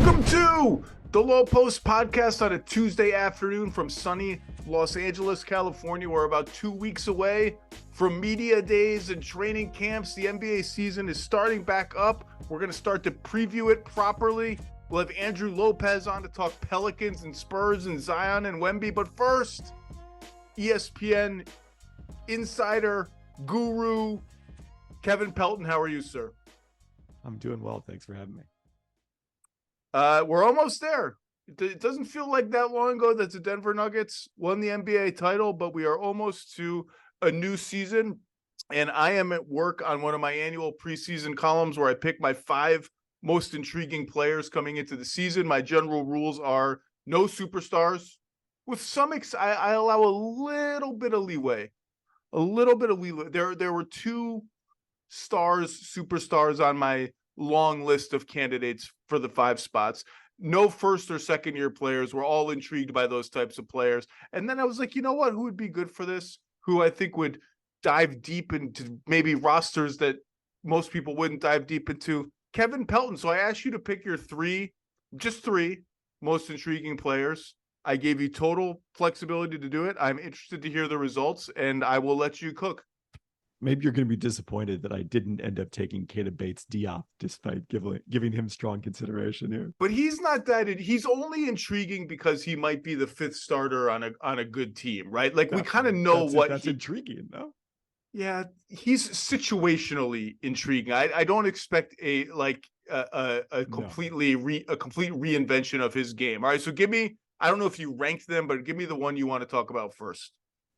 Welcome to the Lowe Post podcast on a Tuesday afternoon from sunny Los Angeles, California. We're about 2 weeks away from media days and training camps. The NBA season is starting back up. We're going to start to preview it properly. We'll have Andrew Lopez on to talk Pelicans and Spurs and Zion and Wemby. But first, ESPN insider, guru, Kevin Pelton. How are you, sir? I'm doing well. Thanks for having me. We're almost there. It doesn't feel like that long ago that the Denver Nuggets won the NBA title, but we are almost to a new season. And I am at work on one of my annual preseason columns where I pick my 5 most intriguing players coming into the season. My general rules are no superstars. With some, I allow a little bit of leeway. There were 2 superstars on my long list of candidates for the 5 spots. No first or second year players. We're all intrigued by those types of players. And then I was like, you know what? Who would be good for this? Who I think would dive deep into maybe rosters that most people wouldn't dive deep into? Kevin Pelton. So I asked you to pick your 3 most intriguing players. I gave you total flexibility to do it. I'm interested to hear the results, and I will let you cook. Maybe you're going to be disappointed that I didn't end up taking Keita Bates-Diop despite giving him strong consideration here. But he's not that. He's only intriguing because he might be the 5th starter on a good team, right? Like we kind of know that's intriguing, though. Yeah, he's situationally intriguing. I don't expect a complete reinvention of his game. All right, so give me. I don't know if you ranked them, but give me the one you want to talk about first.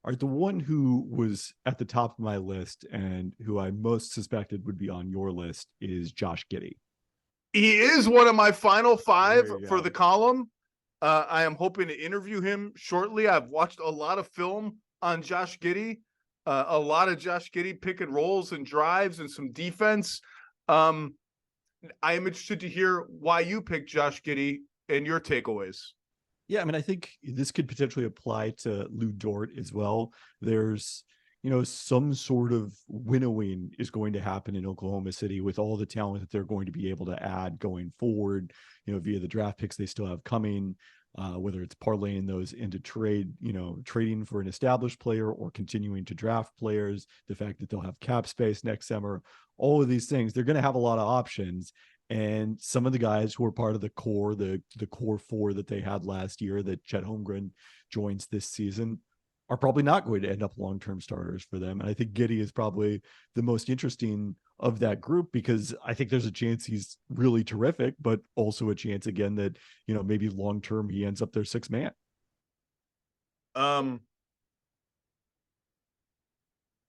All right, the one who was at the top of my list and who I most suspected would be on your list is Josh Giddey. He is one of my final 5 for the column. I am hoping to interview him shortly. I've watched a lot of film on Josh Giddey, a lot of Josh Giddey pick and rolls and drives and some defense. I am interested to hear why you picked Josh Giddey and your takeaways. Yeah, I mean, I think this could potentially apply to Lou Dort as well. There's, some sort of winnowing is going to happen in Oklahoma City with all the talent that they're going to be able to add going forward, via the draft picks they still have coming, whether it's parlaying those into trading for an established player or continuing to draft players, the fact that they'll have cap space next summer, all of these things, they're going to have a lot of options. And some of the guys who are part of the core, the core 4 that they had last year that Chet Holmgren joins this season, are probably not going to end up long-term starters for them. And I think Giddey is probably the most interesting of that group because I think there's a chance he's really terrific, but also a chance again that, maybe long-term he ends up their 6th man.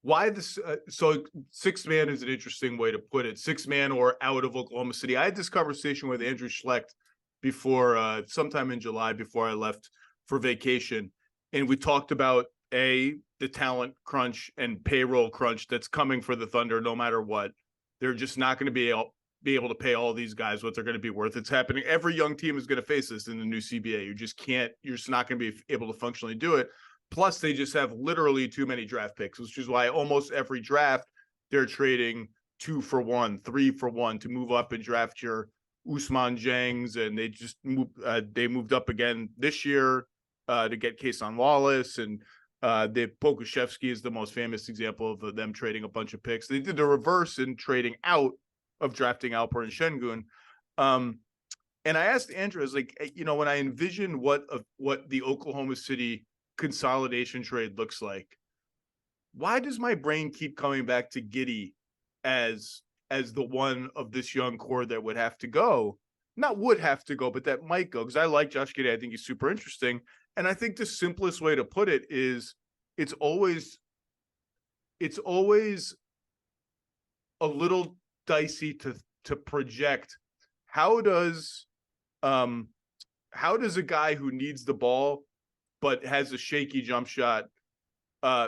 Why this? So 6th man is an interesting way to put it. 6th man or out of Oklahoma City. I had this conversation with Andrew Schlecht before, sometime in July before I left for vacation. And we talked about the talent crunch and payroll crunch that's coming for the Thunder no matter what. They're just not going to be able to pay all these guys what they're going to be worth. It's happening. Every young team is going to face this in the new CBA. You're just not going to be able to functionally do it. Plus, they just have literally too many draft picks, which is why almost every draft they're trading 2 for 1, 3 for 1 to move up and draft your Ousmane Dieng's, and they moved up again this year to get Kason Wallace, and the Pokuševski is the most famous example of them trading a bunch of picks. They did the reverse in trading out of drafting Alper and Şengün. And I asked Andrew, I was like, when I envision what the Oklahoma City consolidation trade looks like, why does my brain keep coming back to Giddey as the one of this young core that would have to go? Not would have to go, but that might go, because I like Josh Giddey. I think he's super interesting. And I think the simplest way to put it is it's always a little dicey to project how does a guy who needs the ball but has a shaky jump shot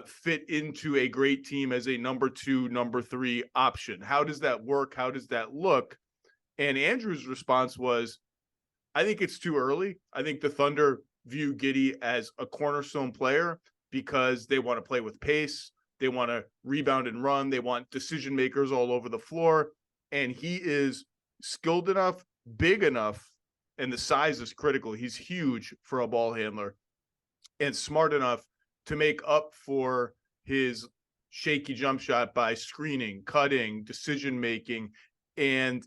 fit into a great team as a number 2, number 3 option? How does that work? How does that look? And Andrew's response was, I think it's too early. I think the Thunder view Giddey as a cornerstone player because they want to play with pace. They want to rebound and run. They want decision makers all over the floor. And he is skilled enough, big enough, and the size is critical. He's huge for a ball handler and smart enough to make up for his shaky jump shot by screening, cutting, decision-making. And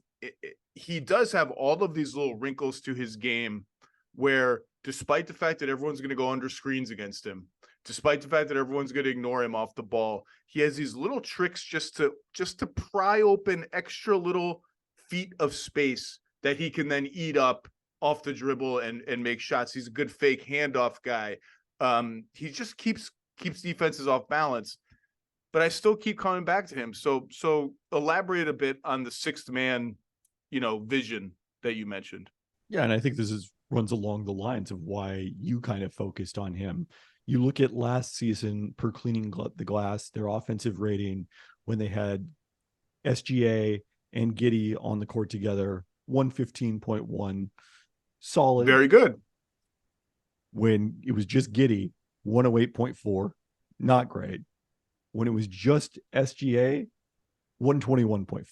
he does have all of these little wrinkles to his game where, despite the fact that everyone's going to go under screens against him, despite the fact that everyone's going to ignore him off the ball, he has these little tricks just to pry open extra little feet of space that he can then eat up off the dribble and make shots. He's a good fake handoff guy. He just keeps defenses off balance, but I still keep coming back to him. So elaborate a bit on the sixth man, vision that you mentioned. Yeah, and I think this runs along the lines of why you kind of focused on him. You look at last season per cleaning the glass, their offensive rating when they had SGA and Giddey on the court together, 115.1, solid. Very good. When it was just Giddey, 108.4, not great. When it was just SGA, 121.4.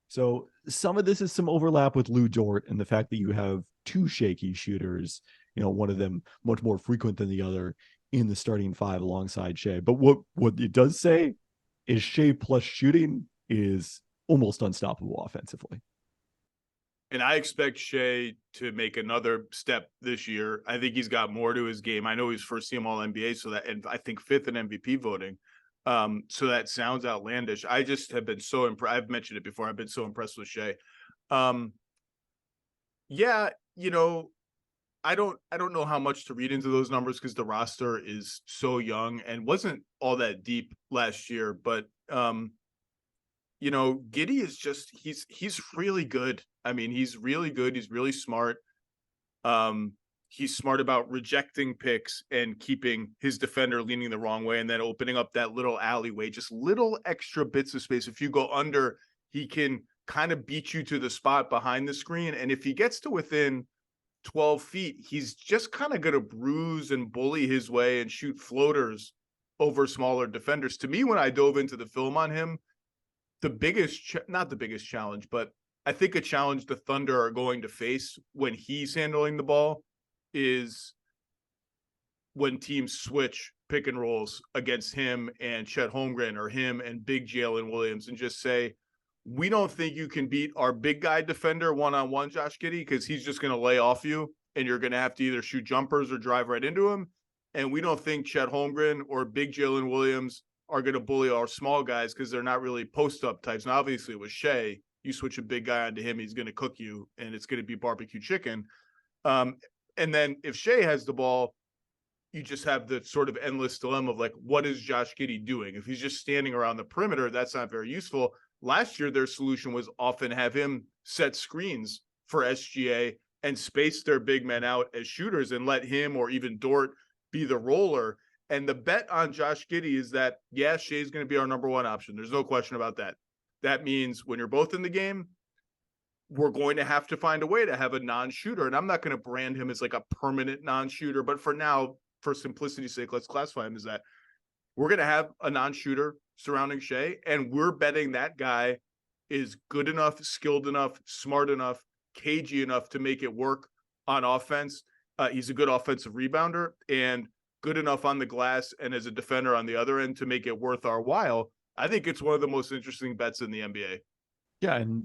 So some of this is some overlap with Lou Dort and the fact that you have two shaky shooters, one of them much more frequent than the other in the starting five alongside Shea. But what it does say is Shea plus shooting is almost unstoppable offensively. And I expect Shea to make another step this year. I think he's got more to his game. I know he's first team All NBA, and I think fifth in MVP voting. So that sounds outlandish. I just have been so impressed. I've mentioned it before. I've been so impressed with Shea. Yeah, I don't know how much to read into those numbers because the roster is so young and wasn't all that deep last year. But Giddey is just he's really good. I mean, he's really good. He's really smart. He's smart about rejecting picks and keeping his defender leaning the wrong way and then opening up that little alleyway, just little extra bits of space. If you go under, he can kind of beat you to the spot behind the screen. And if he gets to within 12 feet, he's just kind of going to bruise and bully his way and shoot floaters over smaller defenders. To me, when I dove into the film on him, the biggest, not the biggest challenge, but I think a challenge the Thunder are going to face when he's handling the ball is when teams switch pick and rolls against him and Chet Holmgren or him and big Jalen Williams and just say, we don't think you can beat our big guy defender one-on-one, Josh Giddey, because he's just going to lay off you and you're going to have to either shoot jumpers or drive right into him. And we don't think Chet Holmgren or big Jalen Williams are going to bully our small guys because they're not really post-up types. Now, obviously, with Shea, you switch a big guy onto him, he's going to cook you, and it's going to be barbecue chicken. And then if Shea has the ball, you just have the sort of endless dilemma of, like, what is Josh Giddey doing? If he's just standing around the perimeter, that's not very useful. Last year, their solution was often have him set screens for SGA and space their big men out as shooters and let him or even Dort be the roller. And the bet on Josh Giddey is that, yeah, Shea's going to be our number one option. There's no question about that. That means when you're both in the game, we're going to have to find a way to have a non-shooter. And I'm not going to brand him as like a permanent non-shooter, but for now, for simplicity's sake, let's classify him as that. We're going to have a non-shooter surrounding Shea, and we're betting that guy is good enough, skilled enough, smart enough, cagey enough to make it work on offense. He's a good offensive rebounder and good enough on the glass and as a defender on the other end to make it worth our while. I think it's one of the most interesting bets in the NBA. Yeah, and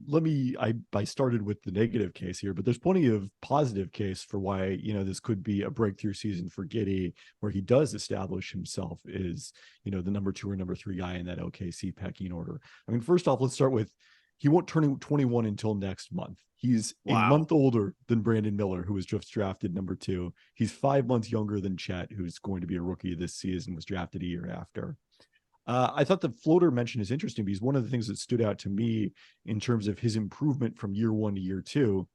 I started with the negative case here, but there's plenty of positive case for why, this could be a breakthrough season for Giddey, where he does establish himself as, the number 2 or number 3 guy in that OKC pecking order. I mean, first off, let's start with, he won't turn 21 until next month. He's a month older than Brandon Miller, who was just drafted number 2. He's 5 months younger than Chet, who's going to be a rookie this season, was drafted a year after. I thought the floater mention is interesting because one of the things that stood out to me in terms of his improvement from year 1 to year 2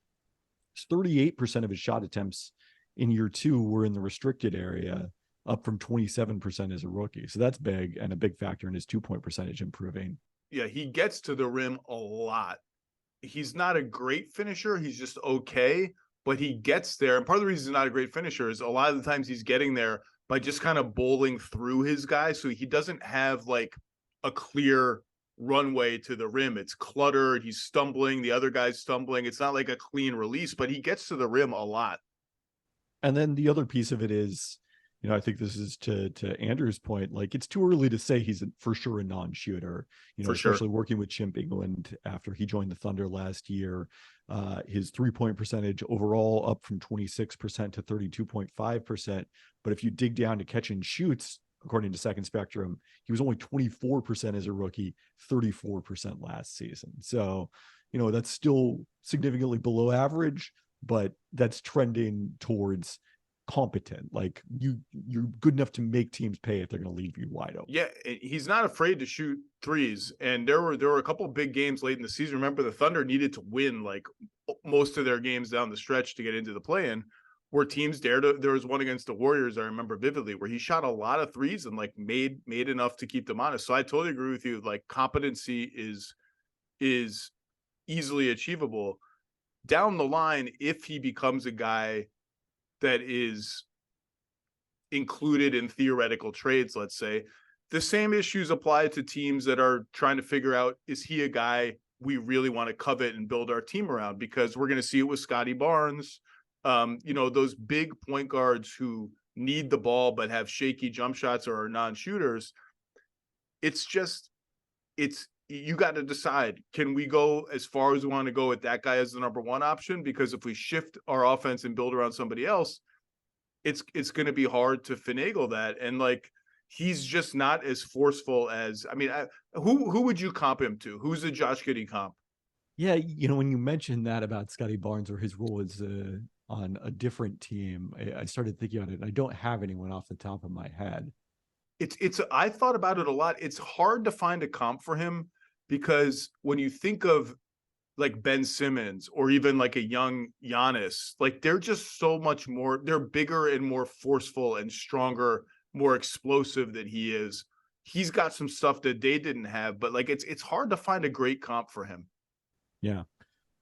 is 38% of his shot attempts in year 2 were in the restricted area, up from 27% as a rookie. So that's big and a big factor in his 2-point percentage improving. Yeah, he gets to the rim a lot. He's not a great finisher. He's just okay, but he gets there. And part of the reason he's not a great finisher is a lot of the times he's getting there by just kind of bowling through his guy. So he doesn't have like a clear runway to the rim. It's cluttered. He's stumbling. The other guy's stumbling. It's not like a clean release, but he gets to the rim a lot. And then the other piece of it is, I think this is to Andrew's point, like it's too early to say he's for sure a non-shooter, For sure. especially working with Chimp England after he joined the Thunder last year. His 3-point percentage overall up from 26% to 32.5%. But if you dig down to catch and shoots, according to Second Spectrum, he was only 24% as a rookie, 34% last season. So, that's still significantly below average, but that's trending towards competent. Like you're good enough to make teams pay if they're going to leave you wide open. Yeah, he's not afraid to shoot threes. And there were a couple of big games late in the season. Remember, the Thunder needed to win like most of their games down the stretch to get into the play-in, where teams dared to. There was one against the Warriors, I remember vividly, where he shot a lot of threes and like made enough to keep them honest. So I totally agree with you. Like competency is easily achievable. Down the line, if he becomes a guy that is included in theoretical trades, let's say, the same issues apply to teams that are trying to figure out, is he a guy we really want to covet and build our team around? Because we're going to see it with Scotty Barnes, those big point guards who need the ball but have shaky jump shots or are non-shooters. You got to decide, can we go as far as we want to go with that guy as the number one option? Because if we shift our offense and build around somebody else, it's going to be hard to finagle that. And like, he's just not as forceful as, who would you comp him to? Who's the Josh Giddey comp? Yeah. When you mentioned that about Scotty Barnes or his role as on a different team, I started thinking about it. I don't have anyone off the top of my head. I thought about it a lot. It's hard to find a comp for him, because when you think of like Ben Simmons or even like a young Giannis, like they're just so much more, they're bigger and more forceful and stronger, more explosive than he is. He's got some stuff that they didn't have, but like it's hard to find a great comp for him. Yeah.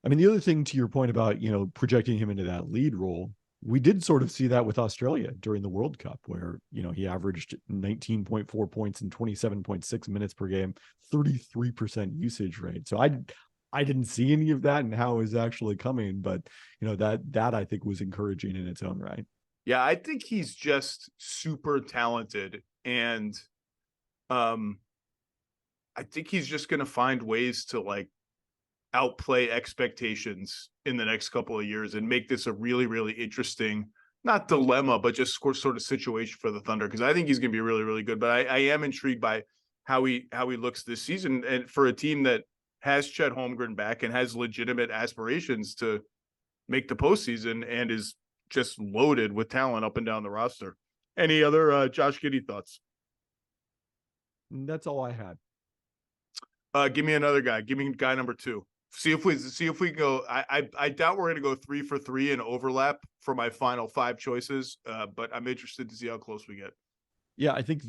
The other thing to your point about, projecting him into that lead role, we did sort of see that with Australia during the World Cup, where, he averaged 19.4 points and 27.6 minutes per game, 33% usage rate. So I didn't see any of that and how it was actually coming, but that I think was encouraging in its own right. Yeah, I think he's just super talented, and I think he's just going to find ways to like outplay expectations in the next couple of years and make this a really, really interesting, not dilemma, but just sort of situation for the Thunder. Because I think he's going to be really, really good. But I am intrigued by how he looks this season, and for a team that has Chet Holmgren back and has legitimate aspirations to make the postseason and is just loaded with talent up and down the roster. Any other Josh Giddey thoughts? That's all I had. Give me another guy. Give me guy number 2. See if we go. I doubt we're going to go 3 for 3 in overlap for my final 5 choices. But I'm interested to see how close we get. Yeah, I think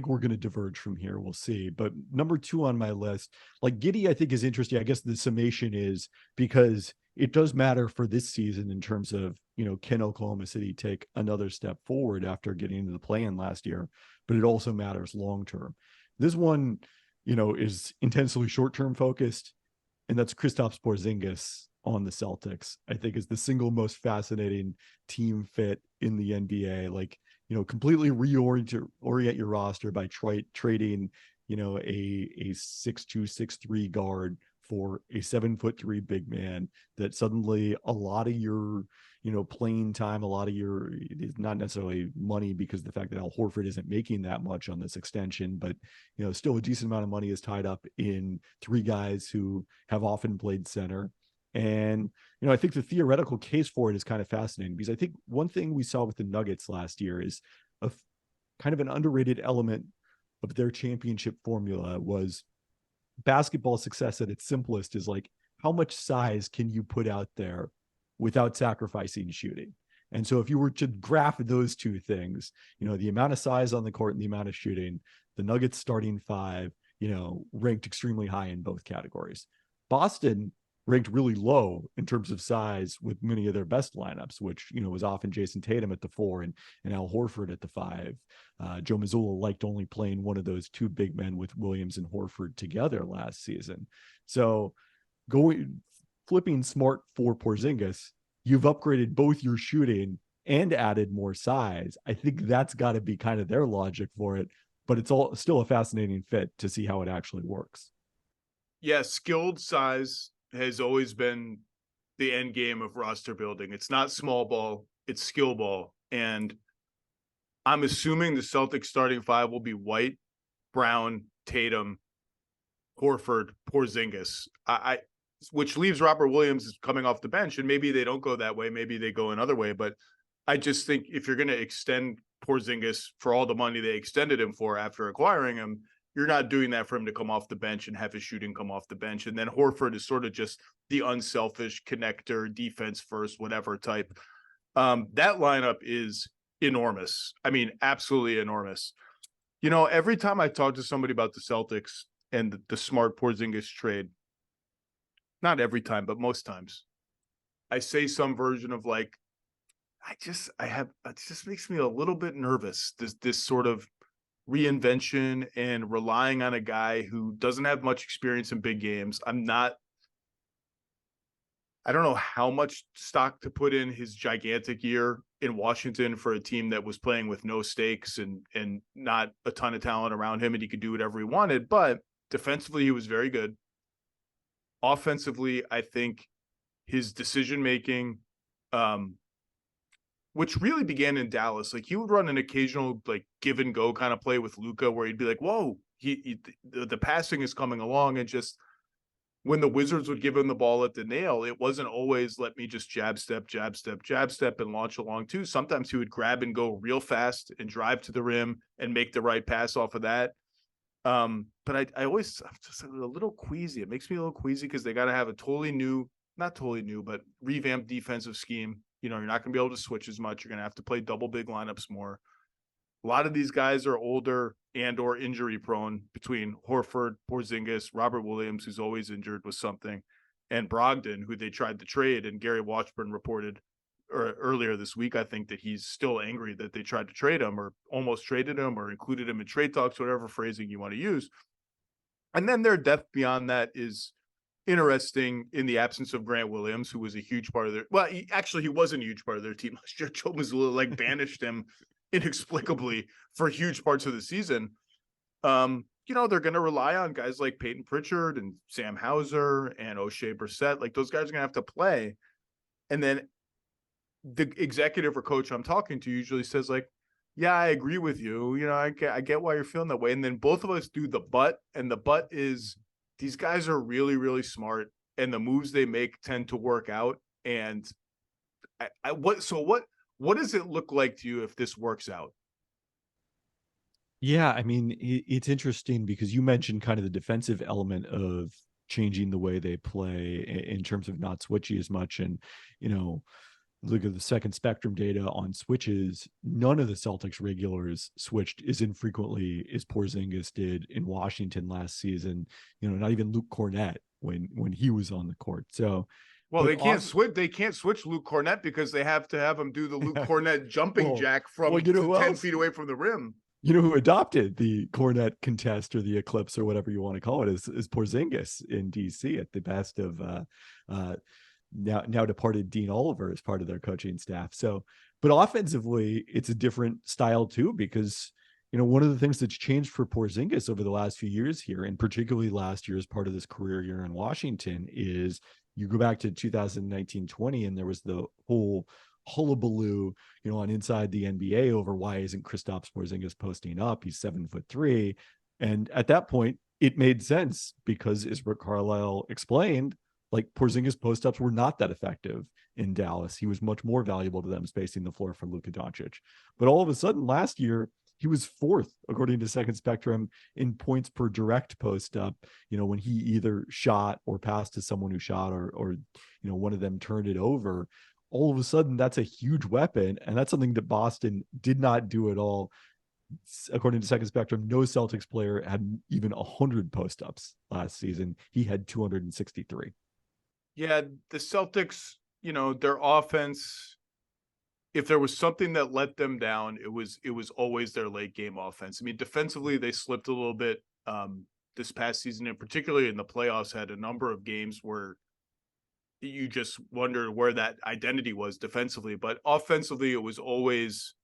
we're going to diverge from here. We'll see. But number 2 on my list, like Giddey, I think is interesting. I guess the summation is because it does matter for this season in terms of, can Oklahoma City take another step forward after getting into the play-in last year? But it also matters long-term. This one, is intensely short-term focused. And that's Kristaps Porzingis on the Celtics. I think is the single most fascinating team fit in the NBA. Like, completely orient your roster by trading, a 6'2", 6'3" guard for a 7'3" big man, that suddenly a lot of your, playing time, a lot of your, not necessarily money, because the fact that Al Horford isn't making that much on this extension, but, still a decent amount of money is tied up in 3 guys who have often played center. And, I think the theoretical case for it is kind of fascinating, because I think one thing we saw with the Nuggets last year is a kind of an underrated element of their championship formula was basketball success at its simplest is like, how much size can you put out there without sacrificing shooting? And so if you were to graph those 2 things, the amount of size on the court and the amount of shooting, the Nuggets starting 5, ranked extremely high in both categories. Boston ranked really low in terms of size with many of their best lineups, which, was often Jason Tatum at the 4 and Al Horford at the 5. Joe Mazzulla liked only playing one of those two big men with Williams and Horford together last season. So flipping Smart for Porzingis, you've upgraded both your shooting and added more size. I think that's got to be kind of their logic for it, but it's all still a fascinating fit to see how it actually works. Yeah, skilled size has always been the end game of roster building. It's not small ball, it's skill ball. And I'm assuming the Celtics starting 5 will be White, Brown, Tatum, Horford, Porzingis. Which leaves Robert Williams coming off the bench, and maybe they don't go that way. Maybe they go another way. But I just think if you're going to extend Porzingis for all the money they extended him for after acquiring him, you're not doing that for him to come off the bench and have his shooting come off the bench. And then Horford is sort of just the unselfish connector, defense first, whatever type. That lineup is enormous. I mean, absolutely enormous. Every time I talk to somebody about the Celtics and the Smart Porzingis trade, not every time, but most times, I say some version of like, it just makes me a little bit nervous. This sort of reinvention and relying on a guy who doesn't have much experience in big games. I don't know how much stock to put in his gigantic year in Washington for a team that was playing with no stakes and not a ton of talent around him, and he could do whatever he wanted. But defensively, he was very good. Offensively, I think his decision-making, which really began in Dallas. Like, he would run an occasional like give and go kind of play with Luka where he'd be like, whoa, the passing is coming along. And just when the Wizards would give him the ball at the nail, it wasn't always let me just jab step and launch along too. Sometimes he would grab and go real fast and drive to the rim and make the right pass off of that. But I'm just a little queasy. It makes me a little queasy because they got to have a not totally new, but revamped defensive scheme. You're not going to be able to switch as much. You're going to have to play double big lineups more. A lot of these guys are older and or injury prone between Horford, Porzingis, Robert Williams, who's always injured with something, and Brogdon, who they tried to trade. And Gary Washburn reported earlier this week, I think, that he's still angry that they tried to trade him or almost traded him or included him in trade talks, whatever phrasing you want to use. And then their depth beyond that is interesting in the absence of Grant Williams, who was a huge part of he wasn't a huge part of their team last year. Joe Mazzulla banished him inexplicably for huge parts of the season. They're going to rely on guys like Peyton Pritchard and Sam Hauser and O'Shea Brissett. Like, those guys are going to have to play. And then the executive or coach I'm talking to usually says like, yeah, I agree with you. I get why you're feeling that way. And then both of us do the but, and the but is these guys are really, really smart, and the moves they make tend to work out. And what does it look like to you if this works out? Yeah, I mean, it's interesting because you mentioned kind of the defensive element of changing the way they play in terms of not switching as much. And, look at the second spectrum data on switches. None of the Celtics regulars switched as infrequently as Porzingis did in Washington last season. Not even Luke Cornett when he was on the court. So, well, they can't switch. They can't switch Luke Cornett because they have to have him do the Luke Cornett jumping jack from 10 feet away from the rim. Who adopted the Cornett contest or the eclipse or whatever you want to call it is Porzingis in DC at the best of now departed Dean Oliver as part of their coaching staff. So, but offensively, it's a different style too, because, one of the things that's changed for Porzingis over the last few years here, and particularly last year as part of this career year in Washington, is you go back to 2019-20, and there was the whole hullabaloo, on Inside the NBA over why isn't Kristaps Porzingis posting up? He's 7'3". And at that point, it made sense because, as Rick Carlisle explained, like, Porzingis post-ups were not that effective in Dallas. He was much more valuable to them spacing the floor for Luka Doncic. But all of a sudden last year, he was fourth, according to Second Spectrum, in points per direct post-up, when he either shot or passed to someone who shot or one of them turned it over. All of a sudden, that's a huge weapon. And that's something that Boston did not do at all. According to Second Spectrum, no Celtics player had even 100 post-ups last season. He had 263. Yeah, the Celtics, their offense, if there was something that let them down, it was always their late game offense. I mean, defensively, they slipped a little bit this past season, and particularly in the playoffs, had a number of games where you just wondered where that identity was defensively. But offensively, it was always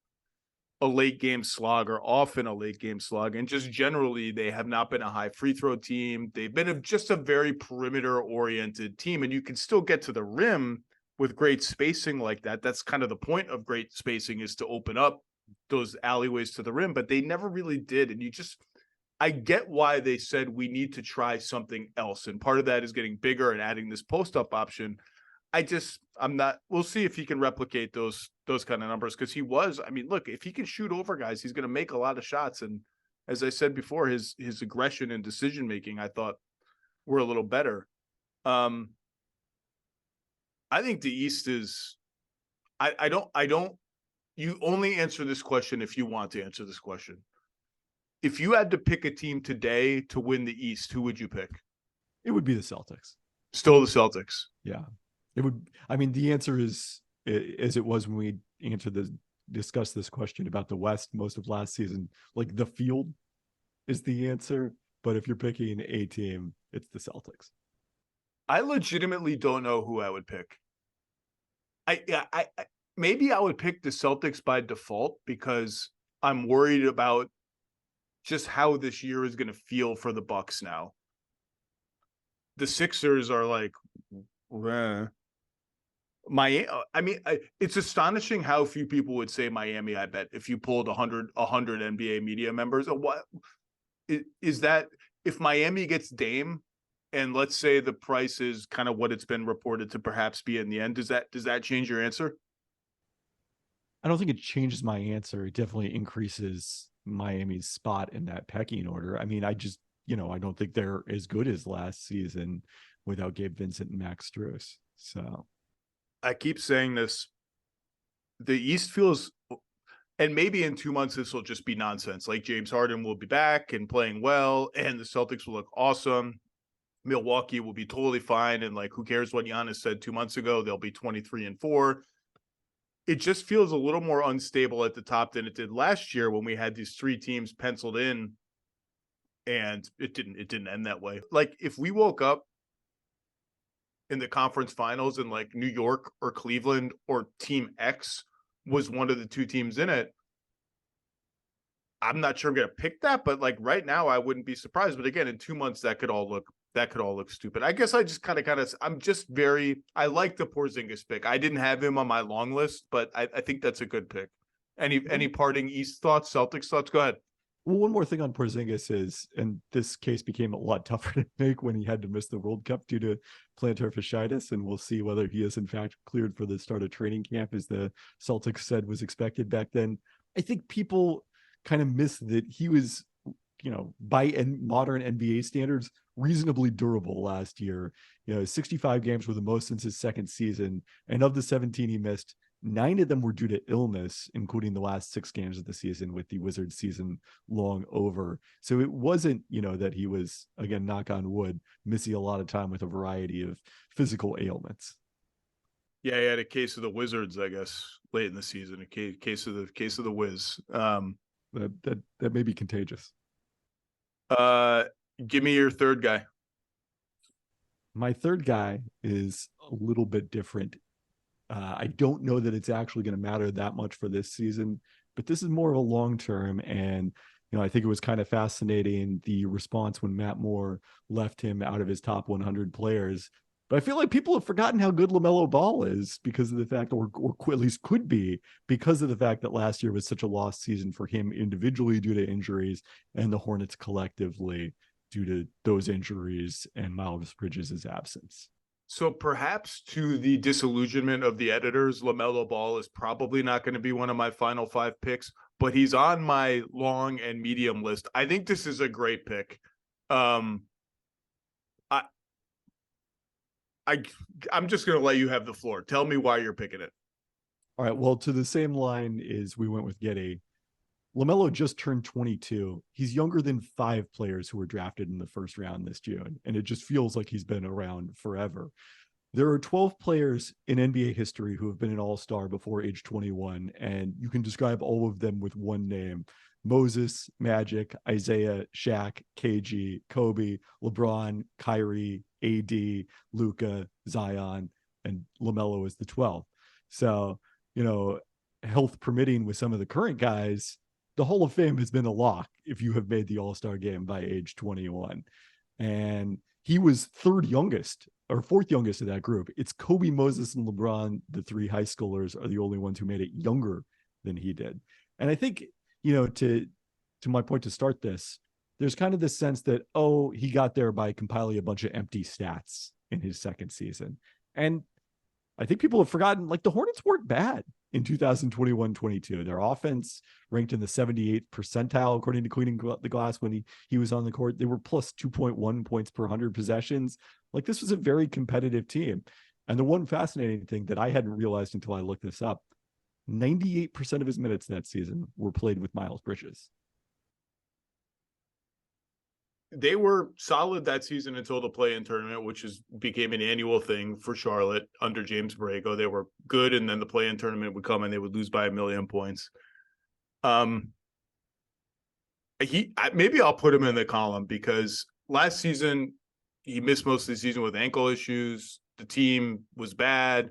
a late game slog or often a late game slog. And just generally, they have not been a high free throw team. They've been just a very perimeter oriented team, and you can still get to the rim with great spacing like that. That's kind of the point of great spacing, is to open up those alleyways to the rim, but they never really did. And I get why they said we need to try something else. And part of that is getting bigger and adding this post up option. I'm not, we'll see if he can replicate those kind of numbers. Cause I mean, look, if he can shoot over guys, he's going to make a lot of shots. And as I said before, his aggression and decision-making, I thought, were a little better. I think the East is, I don't, you only answer this question if you want to answer this question. If you had to pick a team today to win the East, who would you pick? It would be the Celtics. Still the Celtics. Yeah. It would. I mean, the answer is, as it was when we discussed this question about the West most of last season, like the field is the answer. But if you're picking a team, it's the Celtics. I legitimately don't know who I would pick. I maybe I would pick the Celtics by default because I'm worried about just how this year is going to feel for the Bucks now. The Sixers are like, it's astonishing how few people would say Miami. I bet if you pulled 100 NBA media members, what is that? If Miami gets Dame, and let's say the price is kind of what it's been reported to perhaps be in the end, does that change your answer? I don't think it changes my answer. It definitely increases Miami's spot in that pecking order. I mean, I don't think they're as good as last season without Gabe Vincent and Max Strus. So I keep saying this. The East feels, and maybe in 2 months, this will just be nonsense. Like James Harden will be back and playing well, and the Celtics will look awesome. Milwaukee will be totally fine. And like, who cares what Giannis said 2 months ago? They'll be 23-4. It just feels a little more unstable at the top than it did last year when we had these three teams penciled in, and it didn't end that way. Like, if we woke up in the conference finals and like New York or Cleveland or Team X was one of the two teams in it, I'm not sure I'm going to pick that, but like right now I wouldn't be surprised. But again, in 2 months, that could all look stupid. I guess I just I like the Porzingis pick. I didn't have him on my long list, but I think that's a good pick. Any parting East thoughts, Celtics thoughts? Go ahead. Well, one more thing on Porzingis is, and this case became a lot tougher to make when he had to miss the World Cup due to plantar fasciitis, and we'll see whether he is in fact cleared for the start of training camp, as the Celtics said was expected back then. I think people kind of miss that he was, by modern NBA standards, reasonably durable last year. 65 games were the most since his second season, and of the 17 he missed, 9 of them were due to illness, including the last 6 games of the season, with the Wizards season long over. So it wasn't, that he was, again, knock on wood, missing a lot of time with a variety of physical ailments. Yeah, he had a case of the Wizards, I guess, late in the season. A case of the Wiz. That may be contagious. Give me your third guy. My third guy is a little bit different. I don't know that it's actually going to matter that much for this season, but this is more of a long term. And, I think it was kind of fascinating, the response when Matt Moore left him out of his top 100 players. But I feel like people have forgotten how good LaMelo Ball is because of the fact, or at least could be, because of the fact that last year was such a lost season for him individually due to injuries, and the Hornets collectively due to those injuries and Miles Bridges' absence. So perhaps to the disillusionment of the editors, LaMelo Ball is probably not going to be one of my final 5 picks, but he's on my long and medium list. I think this is a great pick. I'm just going to let you have the floor. Tell me why you're picking it. All right. Well, to the same line as we went with Giddey, LaMelo just turned 22. He's younger than 5 players who were drafted in the first round this June, and it just feels like he's been around forever. There are 12 players in NBA history who have been an all-star before age 21, and you can describe all of them with one name. Moses, Magic, Isaiah, Shaq, KG, Kobe, LeBron, Kyrie, AD, Luca, Zion, and LaMelo is the 12th. So, health permitting with some of the current guys, the Hall of Fame has been a lock if you have made the All-Star game by age 21. And he was third youngest or fourth youngest of that group. It's Kobe, Moses, and LeBron. The three high schoolers are the only ones who made it younger than he did. And I think, to my point to start this, there's kind of this sense that, he got there by compiling a bunch of empty stats in his second season. And I think people have forgotten, like, the Hornets weren't bad in 2021-22. Their offense ranked in the 78th percentile, according to Cleaning the Glass, when he was on the court. They were plus 2.1 points per 100 possessions. Like, this was a very competitive team. And the one fascinating thing that I hadn't realized until I looked this up, 98% of his minutes that season were played with Miles Bridges. They were solid that season until the play-in tournament, which became an annual thing for Charlotte under James Borrego. They were good, and then the play-in tournament would come and they would lose by 1 million points. Maybe I'll put him in the column because last season he missed most of the season with ankle issues. The team was bad.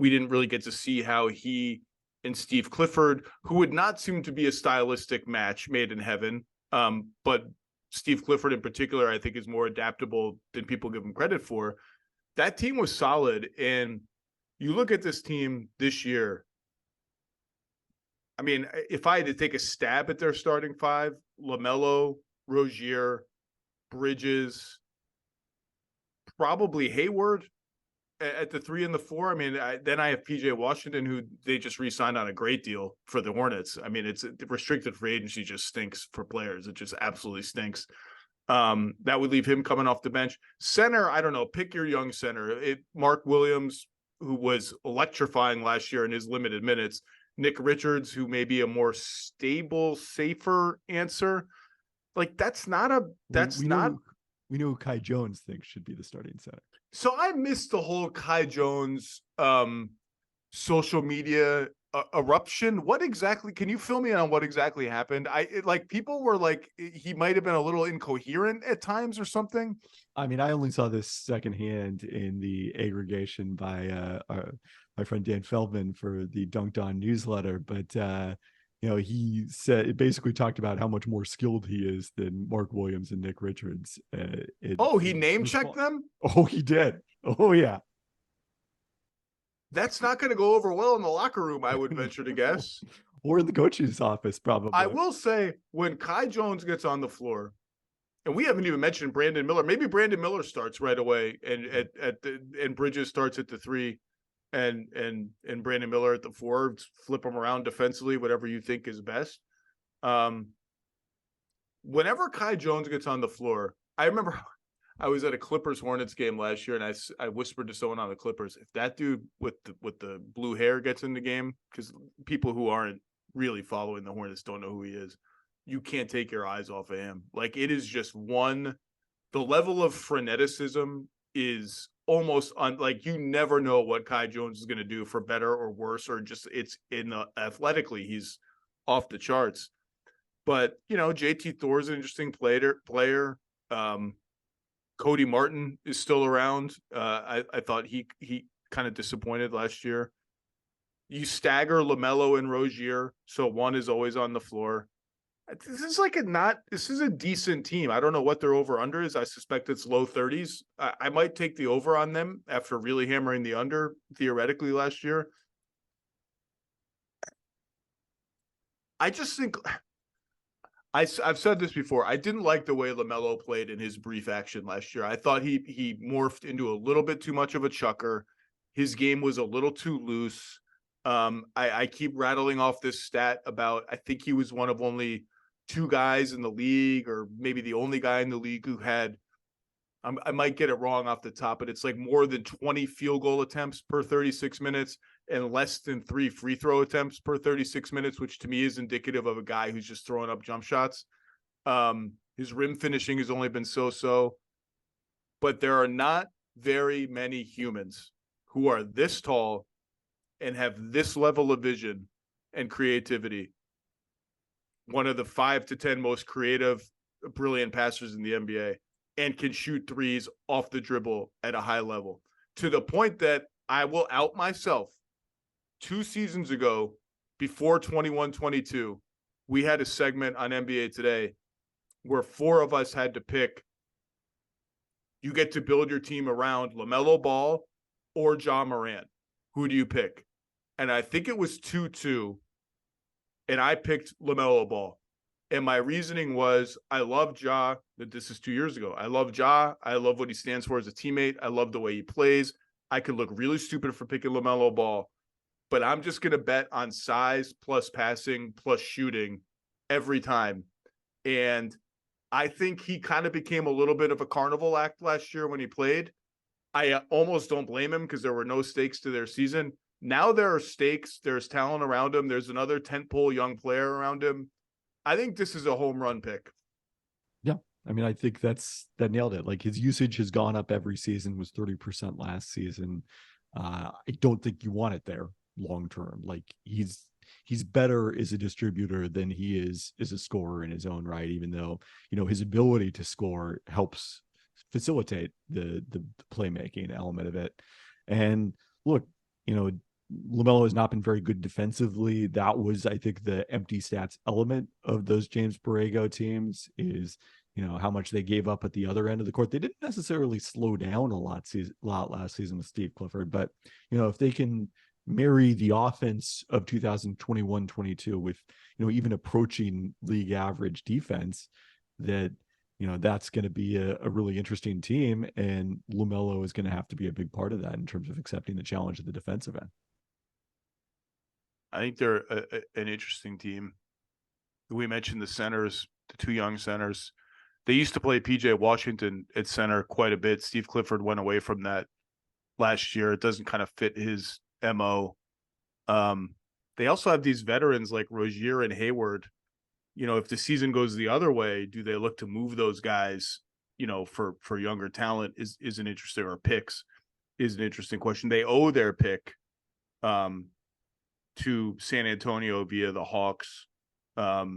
We didn't really get to see how he and Steve Clifford, who would not seem to be a stylistic match made in heaven, but Steve Clifford in particular, I think, is more adaptable than people give him credit for. That team was solid. And you look at this team this year, I mean, if I had to take a stab at their starting five, LaMelo, Rozier, Bridges, probably Hayward at the 3 and the 4. I mean, then I have PJ Washington, who they just re-signed on a great deal for the Hornets. I mean, it's restricted free agency just stinks for players. It just absolutely stinks. That would leave him coming off the bench. Center, I don't know, pick your young center. Mark Williams, who was electrifying last year in his limited minutes. Nick Richards, who may be a more stable, safer answer. Like, we know who Kai Jones thinks should be the starting center. So I missed the whole Kai Jones social media eruption. What exactly? Can you fill me in on what exactly happened? People were like, he might have been a little incoherent at times or something. I mean, I only saw this secondhand in the aggregation by my friend Dan Feldman for the Dunked On newsletter, but he said, it basically talked about how much more skilled he is than Mark Williams and Nick Richards. He name checked them? Oh, he did. Oh, yeah. That's not going to go over well in the locker room, I would venture to guess. Or in the coach's office, probably. I will say, when Kai Jones gets on the floor, and we haven't even mentioned Brandon Miller. Maybe Brandon Miller starts right away, and Bridges starts at the 3. And Brandon Miller at the 4, flip them around defensively, whatever you think is best. Whenever Kai Jones gets on the floor, I remember I was at a Clippers Hornets game last year, and I whispered to someone on the Clippers, if that dude with the blue hair gets in the game, because people who aren't really following the Hornets don't know who he is, you can't take your eyes off of him. Like, it is just the level of freneticism is almost like, you never know what Kai Jones is going to do for better or worse, or just athletically, he's off the charts. But, JT Thor's an interesting player. Cody Martin is still around. I thought he kind of disappointed last year. You stagger LaMelo and Rozier, so one is always on the floor. This is a decent team. I don't know what their over under is. I suspect it's low 30s. I might take the over on them after really hammering the under theoretically last year. I just think I've said this before. I didn't like the way LaMelo played in his brief action last year. I thought he morphed into a little bit too much of a chucker. His game was a little too loose. I keep rattling off this stat about, I think he was one of only 2 guys in the league, or maybe the only guy in the league who had, I might get it wrong off the top, but it's like more than 20 field goal attempts per 36 minutes and less than 3 free throw attempts per 36 minutes, which to me is indicative of a guy who's just throwing up jump shots. His rim finishing has only been so-so, but there are not very many humans who are this tall and have this level of vision and creativity. One of the 5 to 10 most creative, brilliant passers in the NBA, and can shoot threes off the dribble at a high level, to the point that I will out myself. 2 seasons ago, before 21-22, we had a segment on NBA Today where 4 of us had to pick. You get to build your team around LaMelo Ball or Ja Morant. Who do you pick? And I think it was 2-2, and I picked LaMelo Ball. And my reasoning was, I love Ja. This is 2 years ago. I love Ja. I love what he stands for as a teammate. I love the way he plays. I could look really stupid for picking LaMelo Ball, but I'm just going to bet on size plus passing plus shooting every time. And I think he kind of became a little bit of a carnival act last year when he played. I almost don't blame him because there were no stakes to their season. Now there are stakes. There's talent around him. There's another tentpole young player around him. I think this is a home run pick. Yeah. I mean, I think that nailed it. Like, his usage has gone up every season, was 30% last season. I don't think you want it there long term. Like, he's better as a distributor than he is as a scorer in his own right, even though, his ability to score helps facilitate the playmaking element of it. And look, LaMelo has not been very good defensively. That was, I think, the empty stats element of those James Borrego teams is, how much they gave up at the other end of the court. They didn't necessarily slow down a lot last season with Steve Clifford, but, if they can marry the offense of 2021-22 with, even approaching league average defense, that, that's going to be a really interesting team. And LaMelo is going to have to be a big part of that in terms of accepting the challenge of the defensive end. I think they're an interesting team. We mentioned the centers, the 2 young centers. They used to play PJ Washington at center quite a bit. Steve Clifford went away from that last year. It doesn't kind of fit his MO. They also have these veterans like Rozier and Hayward. If the season goes the other way, do they look to move those guys, for younger talent is an interesting, or picks is an interesting question. They owe their pick to San Antonio via the Hawks, top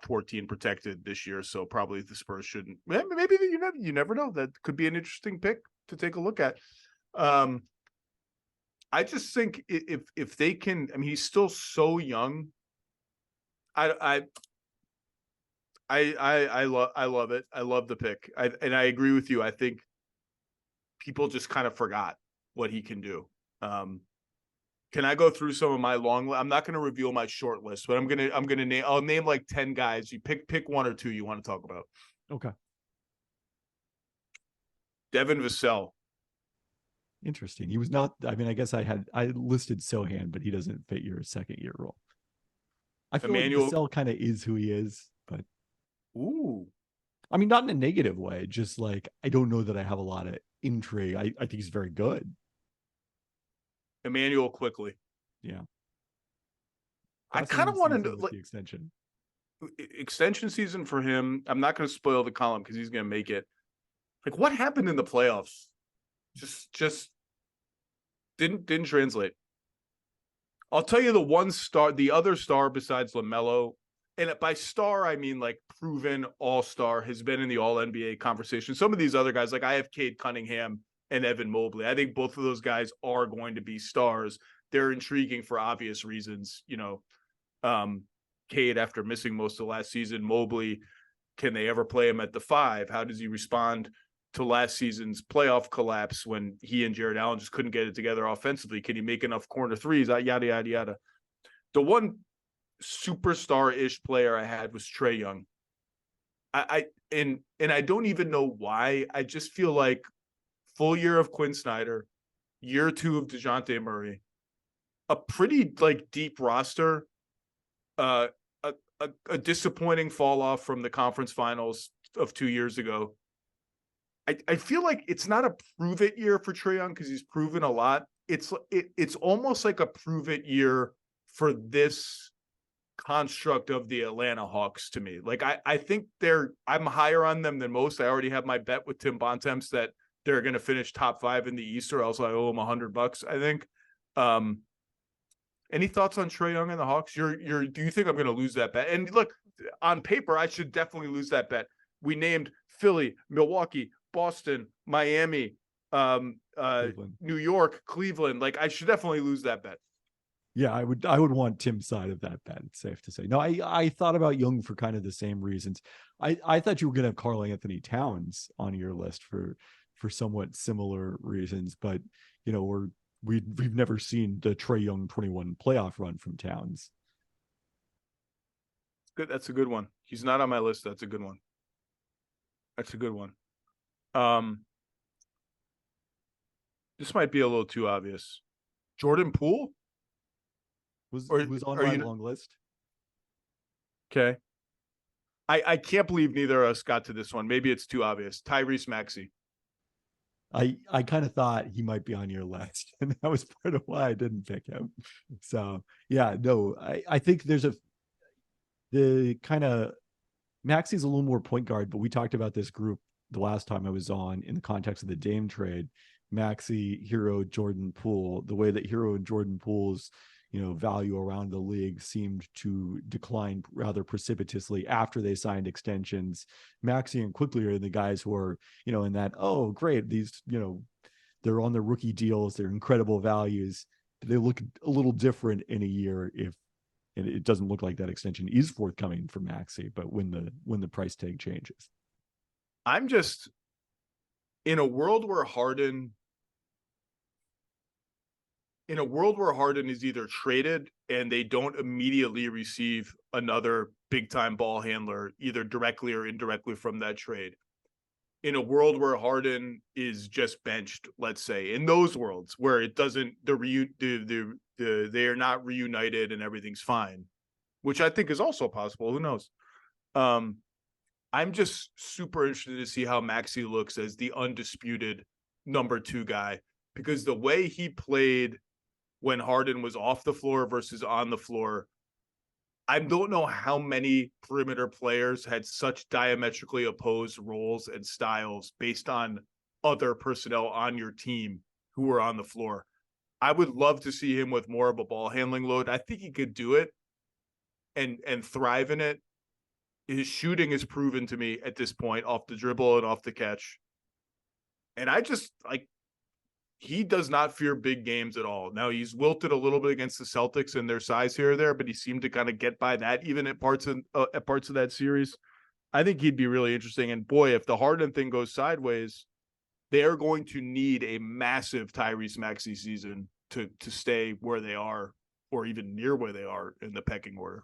14 protected this year. So probably the Spurs shouldn't. Maybe you never know. That could be an interesting pick to take a look at. I just think if they can, I mean, he's still so young. I love it. I love the pick. And I agree with you. I think people just kind of forgot what he can do. Can I go through some of my long? I'm not going to reveal my short list, but I'll name like 10 guys. You pick 1 or 2 you want to talk about. Okay. Devin Vassell. Interesting. He was not, I mean, I guess I listed Sochan, but he doesn't fit your second year role. I feel like Vassell kind of is who he is, but I mean, not in a negative way, just like, I don't know that I have a lot of intrigue. I think he's very good. Emmanuel quickly. Yeah. I kind of want to the extension season for him. I'm not going to spoil the column because he's going to make it. Like, what happened in the playoffs? Just didn't translate. I'll tell you the other star besides LaMelo, and by star, I mean like proven all-star, has been in the all-NBA conversation. Some of these other guys, like I have Cade Cunningham and Evan Mobley. I think both of those guys are going to be stars. They're intriguing for obvious reasons. Cade, after missing most of last season, Mobley, can they ever play him at the 5? How does he respond to last season's playoff collapse when he and Jared Allen just couldn't get it together offensively? Can he make enough corner threes? Yada, yada, yada. The one superstar-ish player I had was Trae Young. And I don't even know why. I just feel like full year of Quinn Snyder, year 2 of DeJounte Murray, a pretty like deep roster, a disappointing fall off from the conference finals of 2 years ago. I feel like it's not a prove it year for Trae Young because he's proven a lot. It's almost like a prove it year for this construct of the Atlanta Hawks to me. Like I think I'm higher on them than most. I already have my bet with Tim Bontemps that they're going to finish top 5 in the East, or else I owe them $100, I think. Any thoughts on Trae Young and the Hawks? Do you think I'm going to lose that bet? And look, on paper, I should definitely lose that bet. We named Philly, Milwaukee, Boston, Miami, New York, Cleveland. Like, I should definitely lose that bet. Yeah, I would want Tim's side of that bet. It's safe to say. No, I thought about Young for kind of the same reasons. I thought you were going to have Karl Anthony Towns on your list for somewhat similar reasons, but you know, we've never seen the Trae Young 21 playoff run from Towns. Good. That's a good one. He's not on my list. That's a good one. This might be a little too obvious. Jordan Poole was on my long list. Okay. I can't believe neither of us got to this one. Maybe it's too obvious. Tyrese Maxey. I kind of thought he might be on your list, and that was part of why I didn't pick him. So yeah, no, I think there's the kind of Maxey's a little more point guard, but we talked about this group the last time I was on in the context of the Dame trade. Maxey, Hero, Jordan Poole, the way that Hero and Jordan Poole's, you know, value around the league seemed to decline rather precipitously after they signed extensions. Maxey and Quickly are the guys who are, you know, in that, oh, great, these, you know, they're on their rookie deals, they're incredible values. They look a little different in a year if, and it doesn't look like that extension is forthcoming for Maxey, but when the price tag changes. I'm just, in a world where Harden is either traded and they don't immediately receive another big time ball handler, either directly or indirectly from that trade. In a world where Harden is just benched, let's say, in those worlds where it doesn't, they are not reunited and everything's fine, which I think is also possible. Who knows? I'm just super interested to see how Maxey looks as the undisputed number 2 guy, because the way he played when Harden was off the floor versus on the floor, I don't know how many perimeter players had such diametrically opposed roles and styles based on other personnel on your team who were on the floor. I would love to see him with more of a ball handling load. I think he could do it and thrive in it. His shooting is proven to me at this point off the dribble and off the catch. And I just he does not fear big games at all. Now, he's wilted a little bit against the Celtics and their size here or there, but he seemed to kind of get by that even at parts of that series. I think he'd be really interesting. And boy, if the Harden thing goes sideways, they're going to need a massive Tyrese Maxey season to stay where they are, or even near where they are in the pecking order.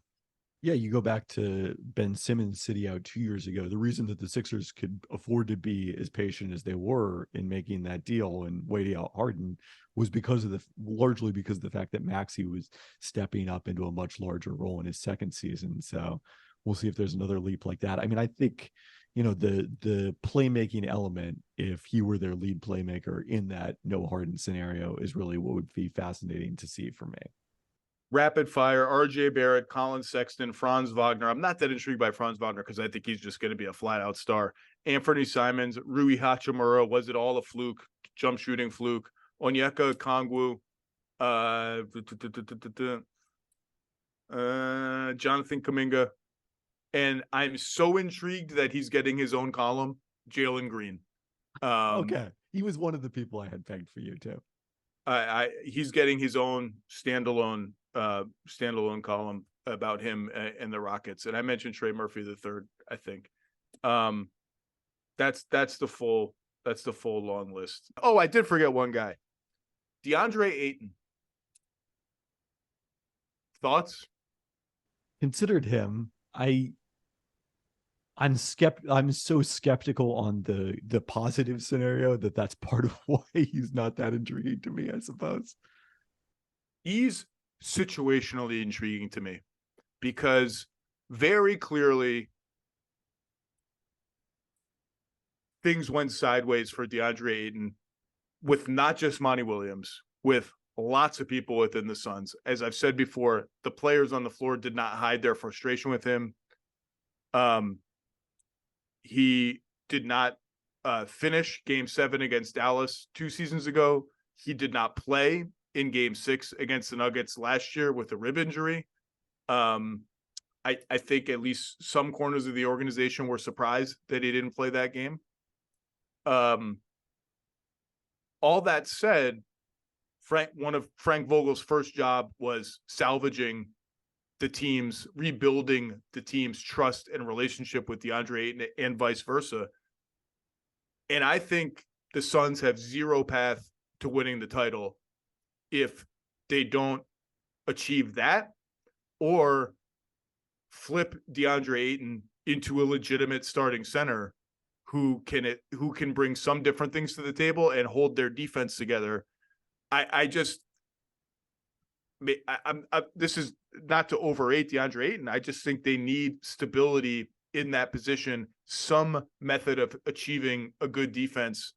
Yeah, you go back to Ben Simmons sitting out 2 years ago. The reason that the Sixers could afford to be as patient as they were in making that deal and waiting out Harden was largely because of the fact that Maxey was stepping up into a much larger role in his second season. So we'll see if there's another leap like that. I mean, I think, you know, the playmaking element, if he were their lead playmaker in that no Harden scenario, is really what would be fascinating to see for me. Rapid fire, RJ Barrett, Colin Sexton, Franz Wagner. I'm not that intrigued by Franz Wagner because I think he's just going to be a flat out star. Anthony Simons, Rui Hachimura. Was it all a fluke? Jump shooting fluke. Onyeka Okongwu, Jonathan Kuminga. And I'm so intrigued that he's getting his own column, Jalen Green. Okay. He was one of the people I had pegged for you too. He's getting his own standalone column about him and the Rockets. And I mentioned Trey Murphy III, I think. That's the full long list. Oh, I did forget one guy. Deandre Ayton. Thoughts? Considered him. I'm so skeptical on the positive scenario that's part of why he's not that intriguing to me, I suppose. He's situationally intriguing to me because very clearly things went sideways for DeAndre Ayton with not just Monty Williams, with lots of people within the Suns. As I've said before, the players on the floor did not hide their frustration with him. He did not finish Game 7 against Dallas 2 seasons ago. He did not play in Game 6 against the Nuggets last year with a rib injury. I think at least some corners of the organization were surprised that he didn't play that game. All that said, one of Frank Vogel's first job was salvaging the team's, rebuilding the team's trust and relationship with DeAndre Ayton and vice versa. And I think the Suns have zero path to winning the title if they don't achieve that or flip DeAndre Ayton into a legitimate starting center who can bring some different things to the table and hold their defense together. This is not to overrate DeAndre Ayton. I just think they need stability in that position, some method of achieving a good defense.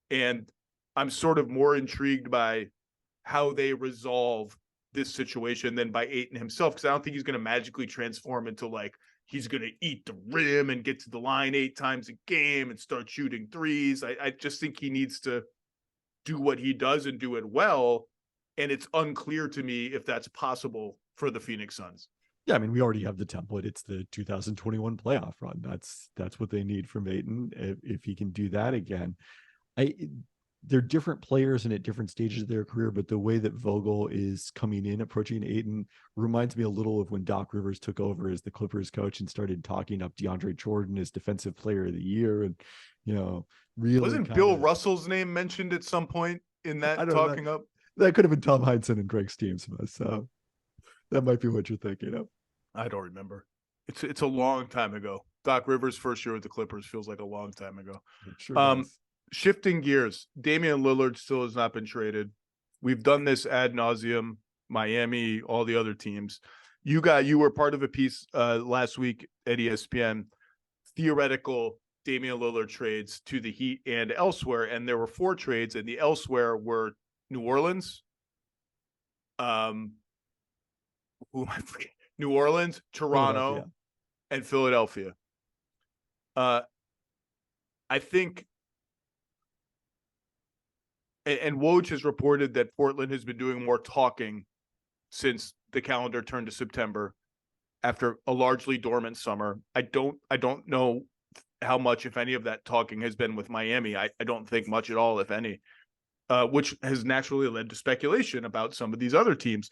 And I'm sort of more intrigued by how they resolve this situation than by Ayton himself, because I don't think he's going to magically transform into like he's going to eat the rim and get to the line 8 times a game and start shooting threes. I just think he needs to do what he does and do it well. And it's unclear to me if that's possible for the Phoenix Suns. Yeah, I mean, we already have the template. It's the 2021 playoff run. That's what they need from Ayton. If he can do that again, they're different players and at different stages of their career, but the way that Vogel is coming in, approaching Ayton, reminds me a little of when Doc Rivers took over as the Clippers coach and started talking up DeAndre Jordan as Defensive Player of the Year, and really wasn't Bill Russell's name mentioned at some point in that talking up? That could have been Tom Heinsohn and Greg Stiemsma, so that might be what you're thinking of. I don't remember. It's a long time ago. Doc Rivers' first year with the Clippers feels like a long time ago. It sure does. Shifting gears, Damian Lillard still has not been traded. We've done this ad nauseum, Miami, all the other teams. You were part of a piece last week at ESPN, theoretical Damian Lillard trades to the Heat and elsewhere, and there were 4 trades, and the elsewhere were New Orleans, New Orleans, Toronto, and Philadelphia. I think, and Woj has reported that Portland has been doing more talking since the calendar turned to September after a largely dormant summer. I don't know how much, if any, of that talking has been with Miami. I don't think much at all, if any, which has naturally led to speculation about some of these other teams.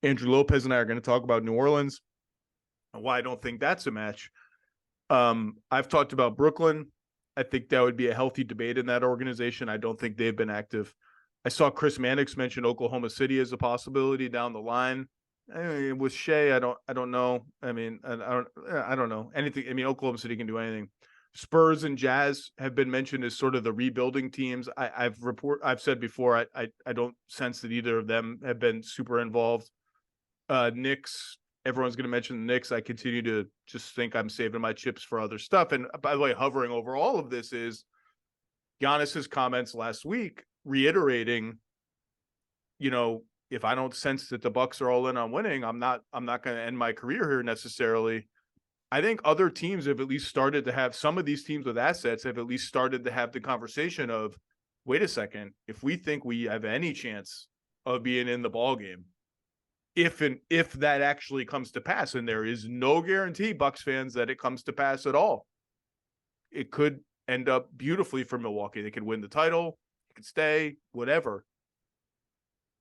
Andrew Lopez and I are going to talk about New Orleans and why I don't think that's a match. I've talked about Brooklyn. I think that would be a healthy debate in that organization. I don't think they've been active. I saw Chris Mannix mention Oklahoma City as a possibility down the line. With Shea, I don't know. I mean, I don't know anything. I mean, Oklahoma City can do anything. Spurs and Jazz have been mentioned as sort of the rebuilding teams. I've said before, I don't sense that either of them have been super involved. Knicks, everyone's going to mention the Knicks. I continue to just think I'm saving my chips for other stuff. And by the way, hovering over all of this is Giannis's comments last week, reiterating, if I don't sense that the Bucks are all in on winning, I'm not going to end my career here necessarily. I think other teams have at least started to have, some of these teams with assets have at least started to have the conversation of, wait a second, if we think we have any chance of being in the ball game, if that actually comes to pass, and there is no guarantee, Bucks fans, that it comes to pass at all, it could end up beautifully for Milwaukee. They could win the title, could stay, whatever.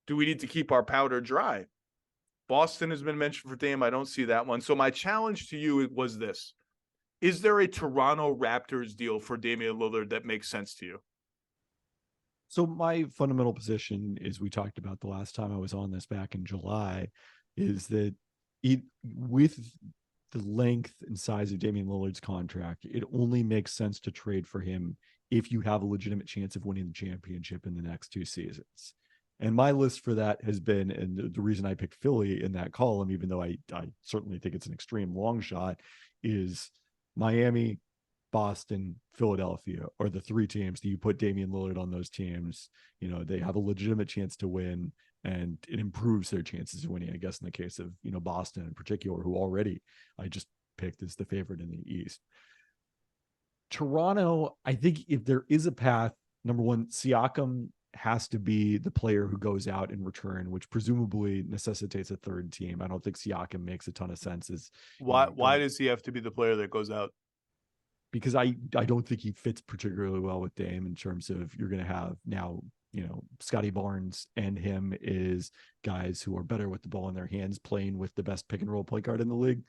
Do we need to keep our powder dry? Boston has been mentioned for Dame. I don't see that one. So my challenge to you was this. Is there a Toronto Raptors deal for Damian Lillard that makes sense to you? So my fundamental position, as we talked about the last time I was on this back in July, is that with the length and size of Damian Lillard's contract, it only makes sense to trade for him if you have a legitimate chance of winning the championship in the next 2 seasons. And my list for that has been, and the reason I picked Philly in that column, even though I certainly think it's an extreme long shot, is Miami, Boston, Philadelphia are the 3 teams that you put Damian Lillard on those teams. They have a legitimate chance to win, and it improves their chances of winning, I guess, in the case of, Boston in particular, who already I just picked as the favorite in the East. Toronto, I think if there is a path, number one, Siakam has to be the player who goes out in return, which presumably necessitates a third team. I don't think Siakam makes a ton of sense. Why does he have to be the player that goes out? Because I don't think he fits particularly well with Dame in terms of you're going to have now, Scotty Barnes and him is guys who are better with the ball in their hands, playing with the best pick and roll point guard in the league.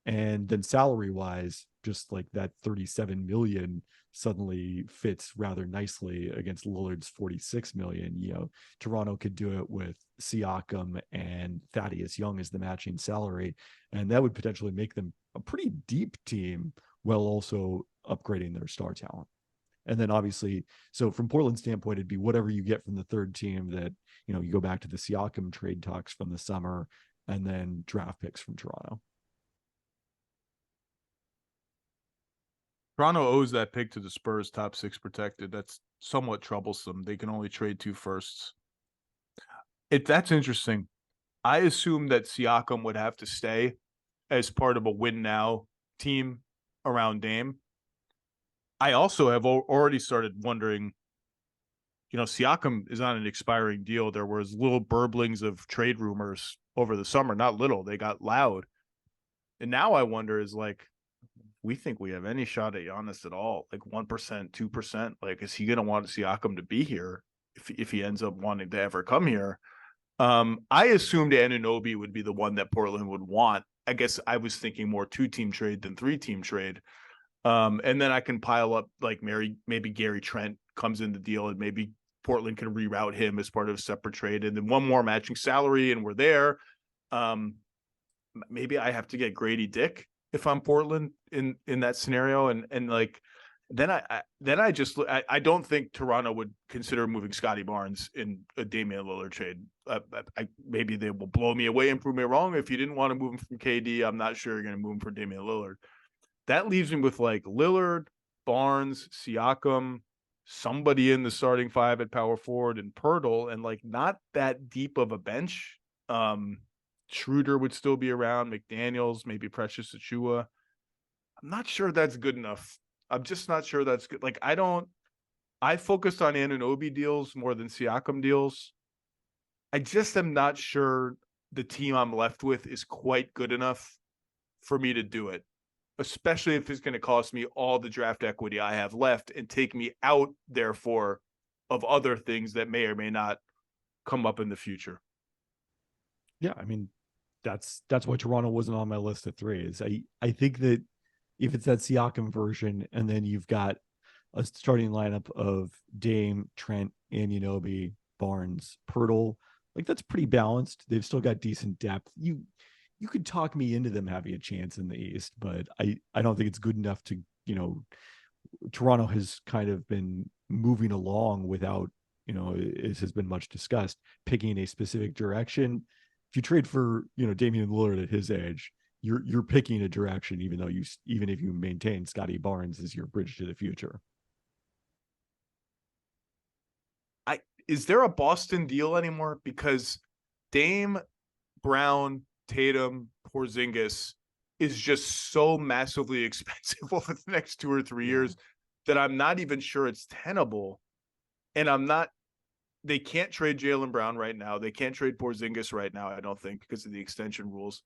And then salary wise, just like that 37 million suddenly fits rather nicely against Lillard's 46 million. Toronto could do it with Siakam and Thaddeus Young as the matching salary. And that would potentially make them a pretty deep team while also upgrading their star talent. And then obviously, so from Portland's standpoint, it'd be whatever you get from the third team that, you go back to the Siakam trade talks from the summer and then draft picks from Toronto. Toronto owes that pick to the Spurs, top 6 protected. That's somewhat troublesome. They can only trade 2 firsts. That's interesting. I assume that Siakam would have to stay as part of a win now team around Dame. I also have already started wondering, Siakam is on an expiring deal. There was little burblings of trade rumors over the summer, not little, they got loud. And now I wonder is like, we think we have any shot at Giannis at all, like 1%, 2%. Like, is he going to want Siakam to be here if he ends up wanting to ever come here? I assumed Anunoby would be the one that Portland would want. I guess I was thinking more 2-team trade than 3-team trade. And then I can pile up like maybe Gary Trent comes in the deal and maybe Portland can reroute him as part of a separate trade. And then one more matching salary and we're there. Maybe I have to get Grady Dick if I'm Portland in that scenario. And like, then I don't think Toronto would consider moving Scotty Barnes in a Damian Lillard trade. Maybe they will blow me away and prove me wrong. If you didn't want to move him from KD, I'm not sure you're going to move him for Damian Lillard. That leaves me with like Lillard, Barnes, Siakam, somebody in the starting 5 at power forward and Pirtle, and like not that deep of a bench. Schroeder would still be around, McDaniels, maybe Precious Achiuwa. I'm not sure that's good enough. I'm just not sure that's good. Like, I focused on Anunoby deals more than Siakam deals. I just am not sure the team I'm left with is quite good enough for me to do it, especially if it's going to cost me all the draft equity I have left and take me out, therefore, of other things that may or may not come up in the future. Yeah, I mean, that's why Toronto wasn't on my list of 3. Is I think that if it's that Siakam version, and then you've got a starting lineup of Dame, Trent, Anunoby, Barnes, Pirtle, like that's pretty balanced. They've still got decent depth. You could talk me into them having a chance in the East, but I don't think it's good enough to, Toronto has kind of been moving along without, it has been much discussed, picking a specific direction. If you trade for, Damian Lillard at his age, you're picking a direction, even if you maintain Scotty Barnes as your bridge to the future. Is there a Boston deal anymore? Because Dame, Brown, Tatum, Porzingis is just so massively expensive over the next 2 or 3 years that I'm not even sure it's tenable. And they can't trade Jaylen Brown right now. They can't trade Porzingis right now, I don't think, because of the extension rules.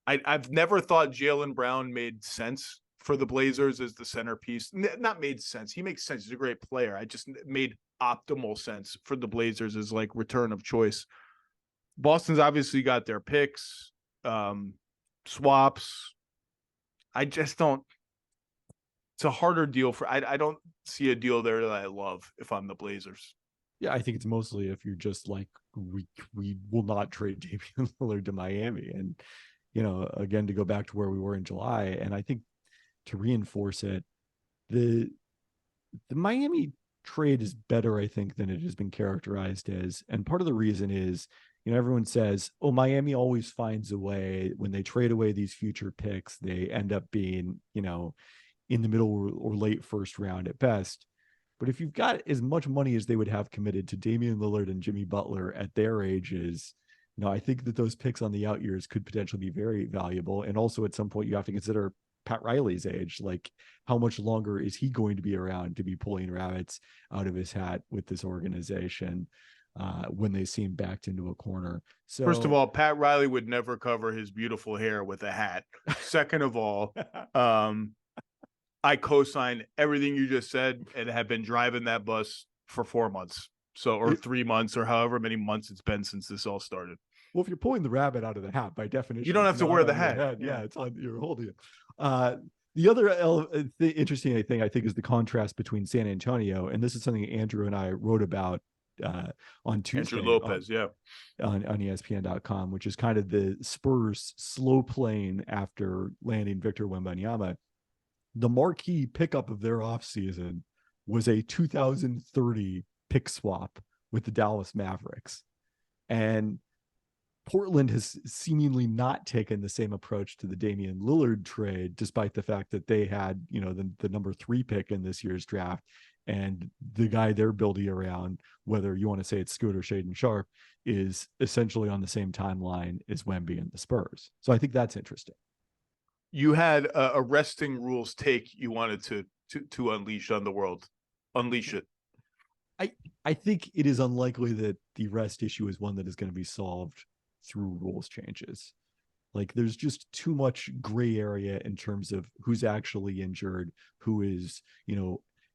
I've never thought Jaylen Brown made sense for the Blazers as the centerpiece. Not made sense. He makes sense. He's a great player. I just made optimal sense for the Blazers as like return of choice. Boston's obviously got their picks, swaps. I just don't. It's a harder deal I don't see a deal there that I love if I'm the Blazers. Yeah, I think it's mostly if you're just like, we will not trade Damian Lillard to Miami. And, again, to go back to where we were in July, and I think to reinforce it, the Miami trade is better, I think, than it has been characterized as. And part of the reason is, everyone says, oh, Miami always finds a way when they trade away these future picks, they end up being, in the middle or late first round at best. But if you've got as much money as they would have committed to Damian Lillard and Jimmy Butler at their ages, I think that those picks on the out years could potentially be very valuable. And also at some point you have to consider Pat Riley's age. Like, how much longer is he going to be around to be pulling rabbits out of his hat with this organization when they seem backed into a corner? So, first of all, Pat Riley would never cover his beautiful hair with a hat. Second of all, I co-sign everything you just said and have been driving that bus for 4 months. So, or 3 months, or however many months it's been since this all started. well, if you're pulling the rabbit out of the hat, by definition, You don't have it's to not wear the on your hat. head. Yeah. Yeah, it's on, you're holding it. The other interesting thing I think is the contrast between San Antonio, and this is something Andrew and I wrote about on Tuesday. Andrew Lopez, on ESPN.com, which is kind of the Spurs slow playing after landing Victor Wembanyama. The marquee pickup of their offseason was a 2030 pick swap with the Dallas Mavericks. And Portland has seemingly not taken the same approach to the Damian Lillard trade, despite the fact that they had, the number 3 pick in this year's draft. And the guy they're building around, whether you want to say it's Scoot or Shaedon Sharpe, is essentially on the same timeline as Wemby and the Spurs. So I think that's interesting. You had a resting rules take you wanted to unleash on the world. Unleash it. I think it is unlikely that the rest issue is one that is going to be solved through rules changes. Like, there's just too much gray area in terms of who's actually injured, who is,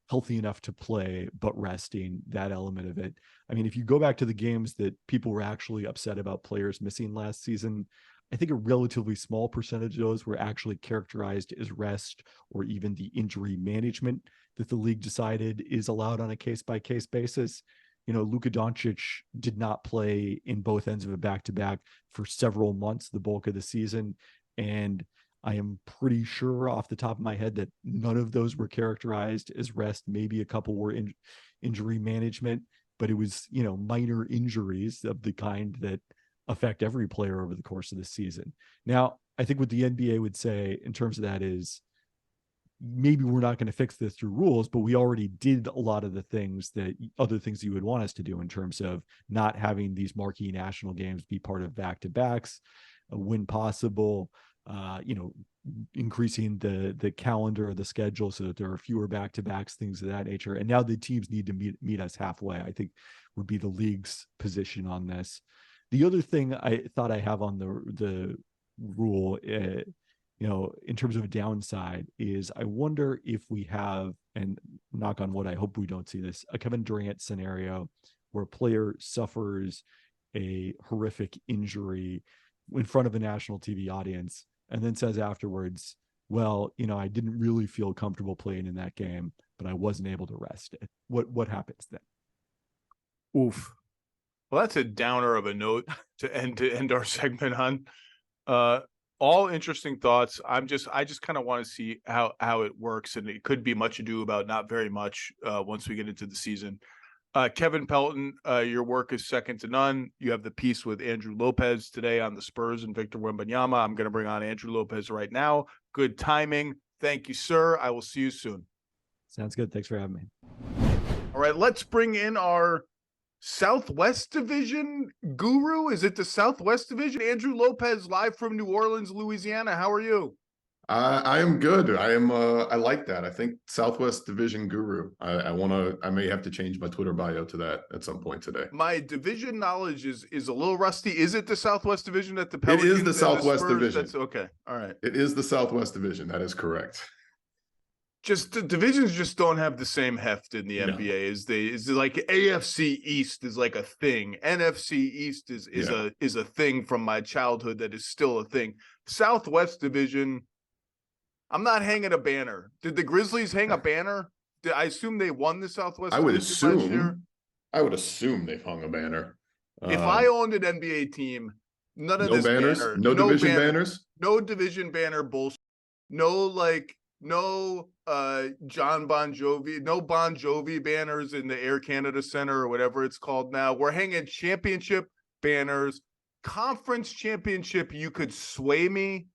healthy enough to play, but resting, that element of it. I mean, if you go back to the games that people were actually upset about players missing last season, I think a relatively small percentage of those were actually characterized as rest or even the injury management that the league decided is allowed on a case-by-case basis. Luka Doncic did not play in both ends of a back-to-back for several months, the bulk of the season. And I am pretty sure off the top of my head that none of those were characterized as rest. Maybe a couple were injury management, but it was, minor injuries of the kind that affect every player over the course of the season. Now, I think what the NBA would say in terms of that is, maybe we're not going to fix this through rules, but we already did a lot of the things that other things you would want us to do in terms of not having these marquee national games be part of back-to-backs, when possible, increasing the calendar or the schedule so that there are fewer back-to-backs, things of that nature. And now the teams need to meet us halfway, I think would be the league's position on this. The other thing I thought I have on the rule, in terms of a downside, is I wonder if we have, and knock on wood, I hope we don't see this, a Kevin Durant scenario where a player suffers a horrific injury in front of a national TV audience and then says afterwards, well, I didn't really feel comfortable playing in that game, but I wasn't able to rest it. What happens then? Oof. Well, that's a downer of a note to end our segment on. All interesting thoughts. I just kind of want to see how it works, and it could be much ado about not very much once we get into the season. Kevin Pelton, your work is second to none. You have the piece with Andrew Lopez today on the Spurs and Victor Wembanyama. I'm going to bring on Andrew Lopez right now. Good timing. Thank you, sir. I will see you soon. Sounds good. Thanks for having me. All right, let's bring in our Southwest Division guru. Is it the Southwest Division? Andrew Lopez, live from New Orleans, Louisiana. How are you? I am good. I like that. I think Southwest Division guru. I may have to change my Twitter bio to that at some point today. My division knowledge is a little rusty. Is it the Southwest Division that the Pelicans? It is the Southwest Division. That's okay. All right. It is the Southwest Division. That is correct. Just the divisions just don't have the same heft in the NBA is like AFC East is like a thing. NFC East is a thing from my childhood that is still a thing. Southwest Division, I'm not hanging a banner. Did the Grizzlies hang a banner? I assume they won the Southwest Division last year. I would assume they've hung a banner. If I owned an NBA team, none of no this banners, banner, no division banners, no division banner bullshit, no John Bon Jovi, no Bon Jovi banners in the Air Canada Center or whatever it's called now. We're hanging championship banners, conference championship. You could sway me.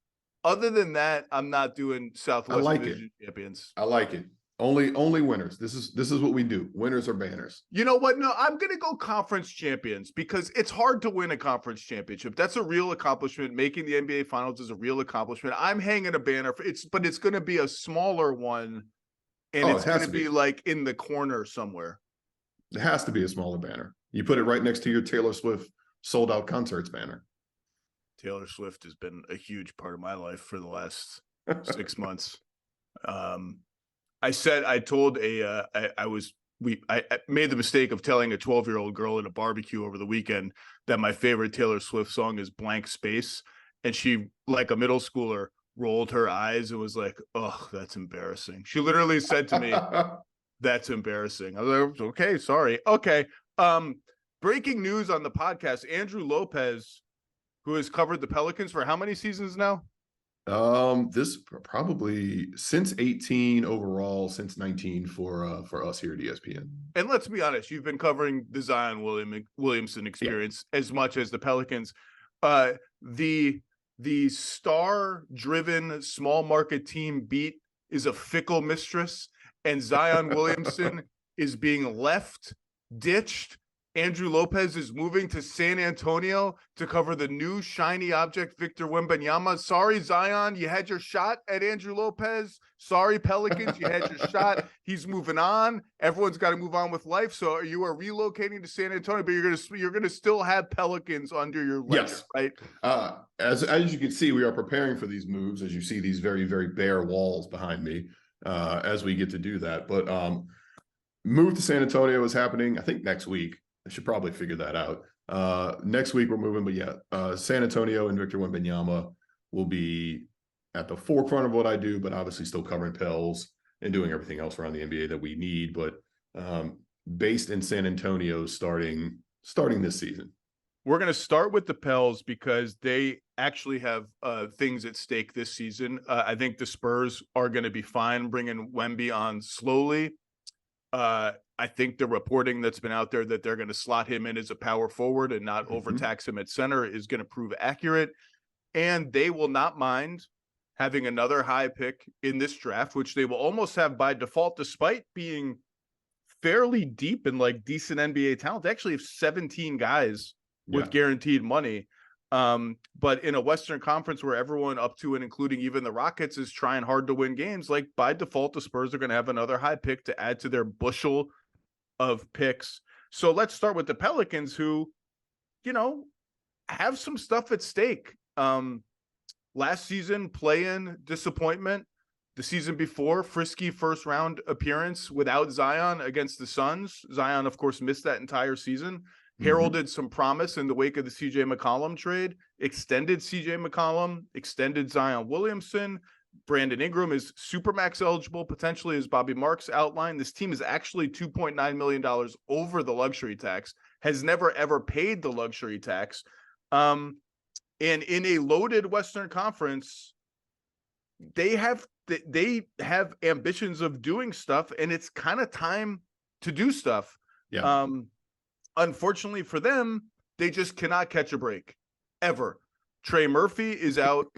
Other than that, I'm not doing Southwest Division champions. I like it. Only winners. This is what we do. Winners are banners. You know what? No, I'm going to go conference champions because it's hard to win a conference championship. That's a real accomplishment. Making the NBA finals is a real accomplishment. I'm hanging a banner but it's going to be a smaller one, and it's going to be like in the corner somewhere. It has to be a smaller banner. You put it right next to your Taylor Swift sold out concerts banner. Taylor Swift has been a huge part of my life for the last 6 months. I made the mistake of telling a 12-year-old girl at a barbecue over the weekend that my favorite Taylor Swift song is Blank Space. And she, like a middle schooler, rolled her eyes and was like, "Oh, that's embarrassing." She literally said to me, "That's embarrassing." I was like, "Okay, sorry." Okay. Breaking news on the podcast, Andrew Lopez, who has covered the Pelicans for how many seasons now? This probably since 18 overall, since 19 for us here at ESPN. And let's be honest, you've been covering the Zion Williamson experience as much as the Pelicans. The star-driven small market team beat is a fickle mistress, and Zion Williamson is being left, ditched. Andrew Lopez is moving to San Antonio to cover the new shiny object, Victor Wembanyama. Sorry, Zion, you had your shot at Andrew Lopez. Sorry, Pelicans, you had your shot. He's moving on. Everyone's got to move on with life. So you are relocating to San Antonio, but you're gonna still have Pelicans under your ledger, yes, right? As you can see, we are preparing for these moves. As you see, these very, very bare walls behind me. As we get to do that, but move to San Antonio is happening. I think next week. I should probably figure that out. Next week we're moving, but yeah, San Antonio and Victor Wembanyama will be at the forefront of what I do, but obviously still covering Pels and doing everything else around the NBA that we need. But based in San Antonio starting this season. We're going to start with the Pels because they actually have things at stake this season. I think the Spurs are going to be fine bringing Wemby on slowly. I think the reporting that's been out there that they're going to slot him in as a power forward and not overtax him at center is going to prove accurate. And they will not mind having another high pick in this draft, which they will almost have by default, despite being fairly deep in like decent NBA talent. They actually have 17 guys with guaranteed money. But in a Western Conference where everyone up to and including even the Rockets is trying hard to win games, like by default, the Spurs are going to have another high pick to add to their bushel of picks. So let's start with the Pelicans, who, you know, have some stuff at stake. Last season, play-in disappointment. The season before, frisky first round appearance without Zion against the Suns. Zion, of course, missed that entire season. Heralded some promise in the wake of the CJ McCollum trade, extended CJ McCollum, extended Zion Williamson. Brandon Ingram is Supermax eligible, potentially, as Bobby Marks outlined. This team is actually $2.9 million over the luxury tax, has never, ever paid the luxury tax. And in a loaded Western Conference, they have ambitions of doing stuff, and it's kind of time to do stuff. Yeah. Unfortunately for them, they just cannot catch a break ever. Trey Murphy is out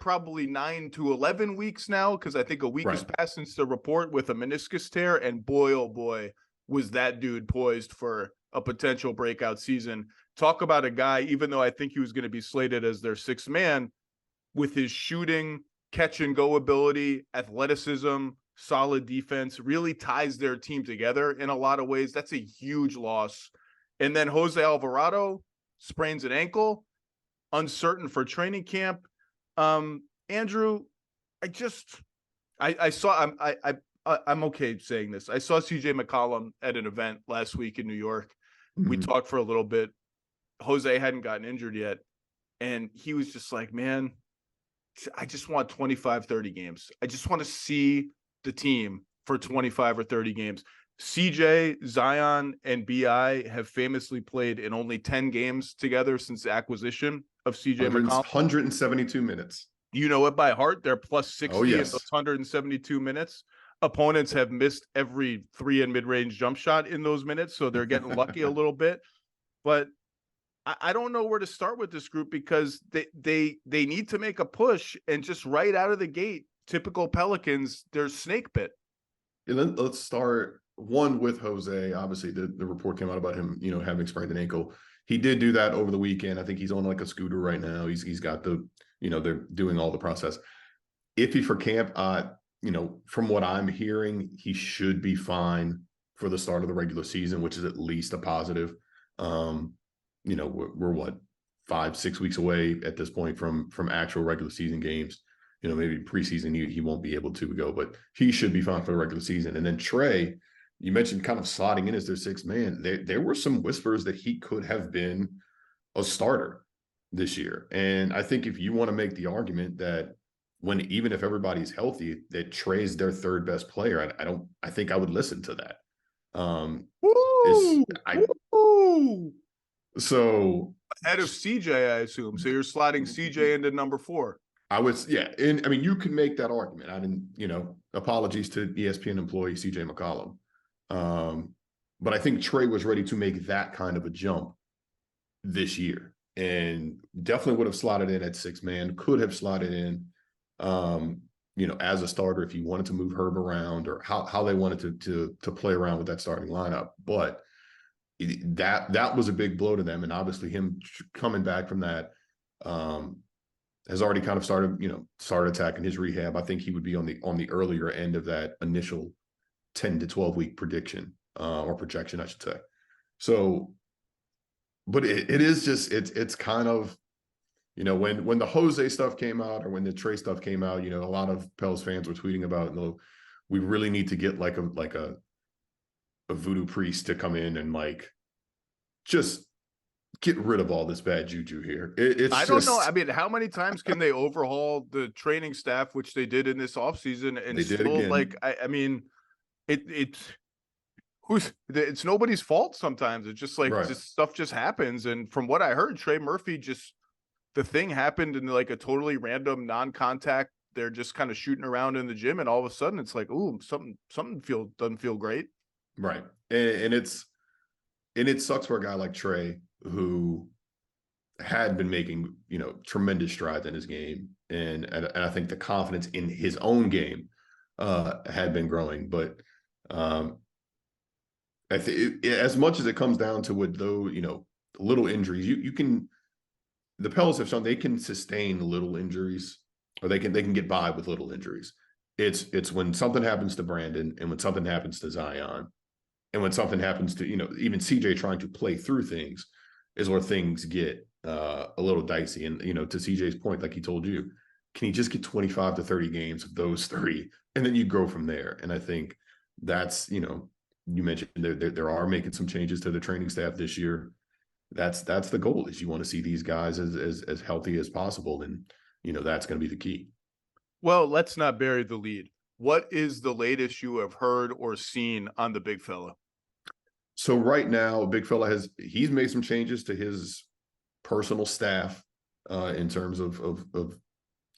probably 9 to 11 weeks now, because I think a week has passed since the report with a meniscus tear. And boy, oh boy, was that dude poised for a potential breakout season. Talk about a guy, even though I think he was going to be slated as their sixth man, with his shooting, catch and go ability, athleticism, solid defense, really ties their team together in a lot of ways. That's a huge loss. And then Jose Alvarado sprains an ankle, uncertain for training camp. Andrew, I'm okay saying this. I saw CJ McCollum at an event last week in New York. We talked for a little bit. Jose hadn't gotten injured yet. And he was just like, man, I just want 25, 30 games. I just want to see the team for 25 or 30 games. CJ, Zion, and BI have famously played in only 10 games together since the acquisition of CJ McCollum. 172 minutes. You know it by heart. They're plus 60 in those 172 minutes. Opponents have missed every 3 and mid-range jump shot in those minutes, so they're getting lucky a little bit. But I don't know where to start with this group, because they need to make a push, and just right out of the gate, typical Pelicans, they're snake bit. let's start one with Jose. Obviously, the report came out about him, having sprained an ankle. He did do that over the weekend. I think he's on like a scooter right now. He's got they're doing all the process. Iffy for camp. From what I'm hearing, he should be fine for the start of the regular season, which is at least a positive. We're what, 5-6 weeks away at this point from actual regular season games. Maybe preseason he won't be able to go, but he should be fine for the regular season. And then Trae, you mentioned kind of slotting in as their sixth man. There were some whispers that he could have been a starter this year. And I think if you want to make the argument that even if everybody's healthy, that Trae's their third best player, I think I would listen to that. So ahead of CJ, I assume. So you're slotting CJ into number 4. I was, yeah. And I mean, you can make that argument. I didn't, apologies to ESPN employee CJ McCollum. But I think Trae was ready to make that kind of a jump this year and definitely would have slotted in at 6 man, could have slotted in, as a starter if you wanted to move Herb around or how they wanted to play around with that starting lineup. But that was a big blow to them. And obviously him coming back from that, has already kind of started attacking his rehab. I think he would be on the earlier end of that initial 10 to 12 week prediction or projection, I should say. So, but it is just, it's kind of, when the Jose stuff came out or when the Trae stuff came out, a lot of Pels fans were tweeting about, we really need to get like a voodoo priest to come in and just get rid of all this bad juju here. I don't know. I mean, how many times can they overhaul the training staff, which they did in this offseason, and still it's nobody's fault sometimes. It's just just stuff just happens. And from what I heard, Trey Murphy the thing happened in like a totally random non-contact. They're just kind of shooting around in the gym, and all of a sudden it's like, ooh, something doesn't feel great. Right. And it sucks for a guy like Trae, who had been making, tremendous strides in his game. And I think the confidence in his own game had been growing. But I think as much as it comes down to little injuries, the Pels have shown they can sustain little injuries, or they can get by with little injuries. It's when something happens to Brandon and when something happens to Zion and when something happens to, even CJ trying to play through things is where things get a little dicey. And, to CJ's point, like he told you, can he just get 25 to 30 games of those 3 and then you grow from there? And I think that's, you mentioned there are making some changes to the training staff this year. That's the goal, is you want to see these guys as healthy as possible. And, that's going to be the key. Well, let's not bury the lead. What is the latest you have heard or seen on the big fella? So right now, big fella he's made some changes to his personal staff in terms of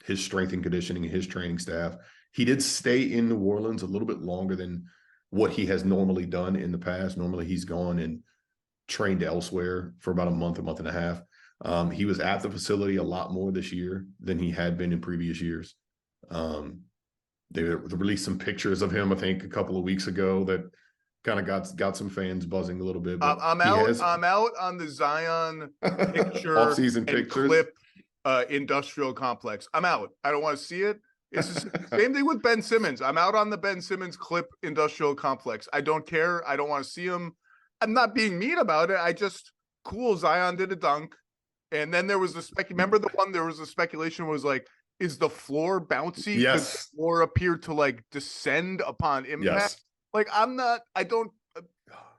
his strength and conditioning and his training staff. He did stay in New Orleans a little bit longer than what he has normally done in the past. Normally he's gone and trained elsewhere for about a month and a half. He was at the facility a lot more this year than he had been in previous years. They released some pictures of him, I think, a couple of weeks ago that kind of got some fans buzzing a little bit. But I'm out on the Zion picture off-season pictures. Clip industrial complex. I'm out. I don't want to see it. It's the same thing with Ben Simmons. I'm out on the Ben Simmons clip industrial complex. I don't care. I don't want to see him. I'm not being mean about it. Cool, Zion did a dunk. And then there was remember the one, there was a speculation was like, is the floor bouncy? Yes. The floor appeared to descend upon impact. Yes.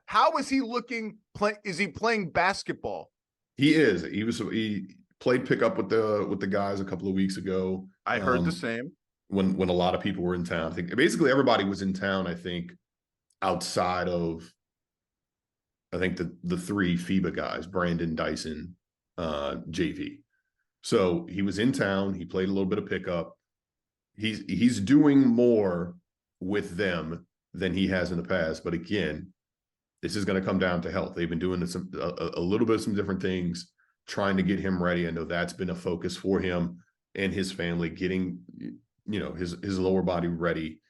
How is he looking? Is he playing basketball? He is. He played pickup with the guys a couple of weeks ago. I heard the same. When a lot of people were in town. I think basically everybody was in town, I think, outside of the 3 FIBA guys, Brandon, Dyson, JV. So he was in town. He played a little bit of pickup. He's doing more with them than he has in the past. But again, this is going to come down to health. They've been doing a little bit of some different things, trying to get him ready. I know that's been a focus for him and his family, getting his lower body ready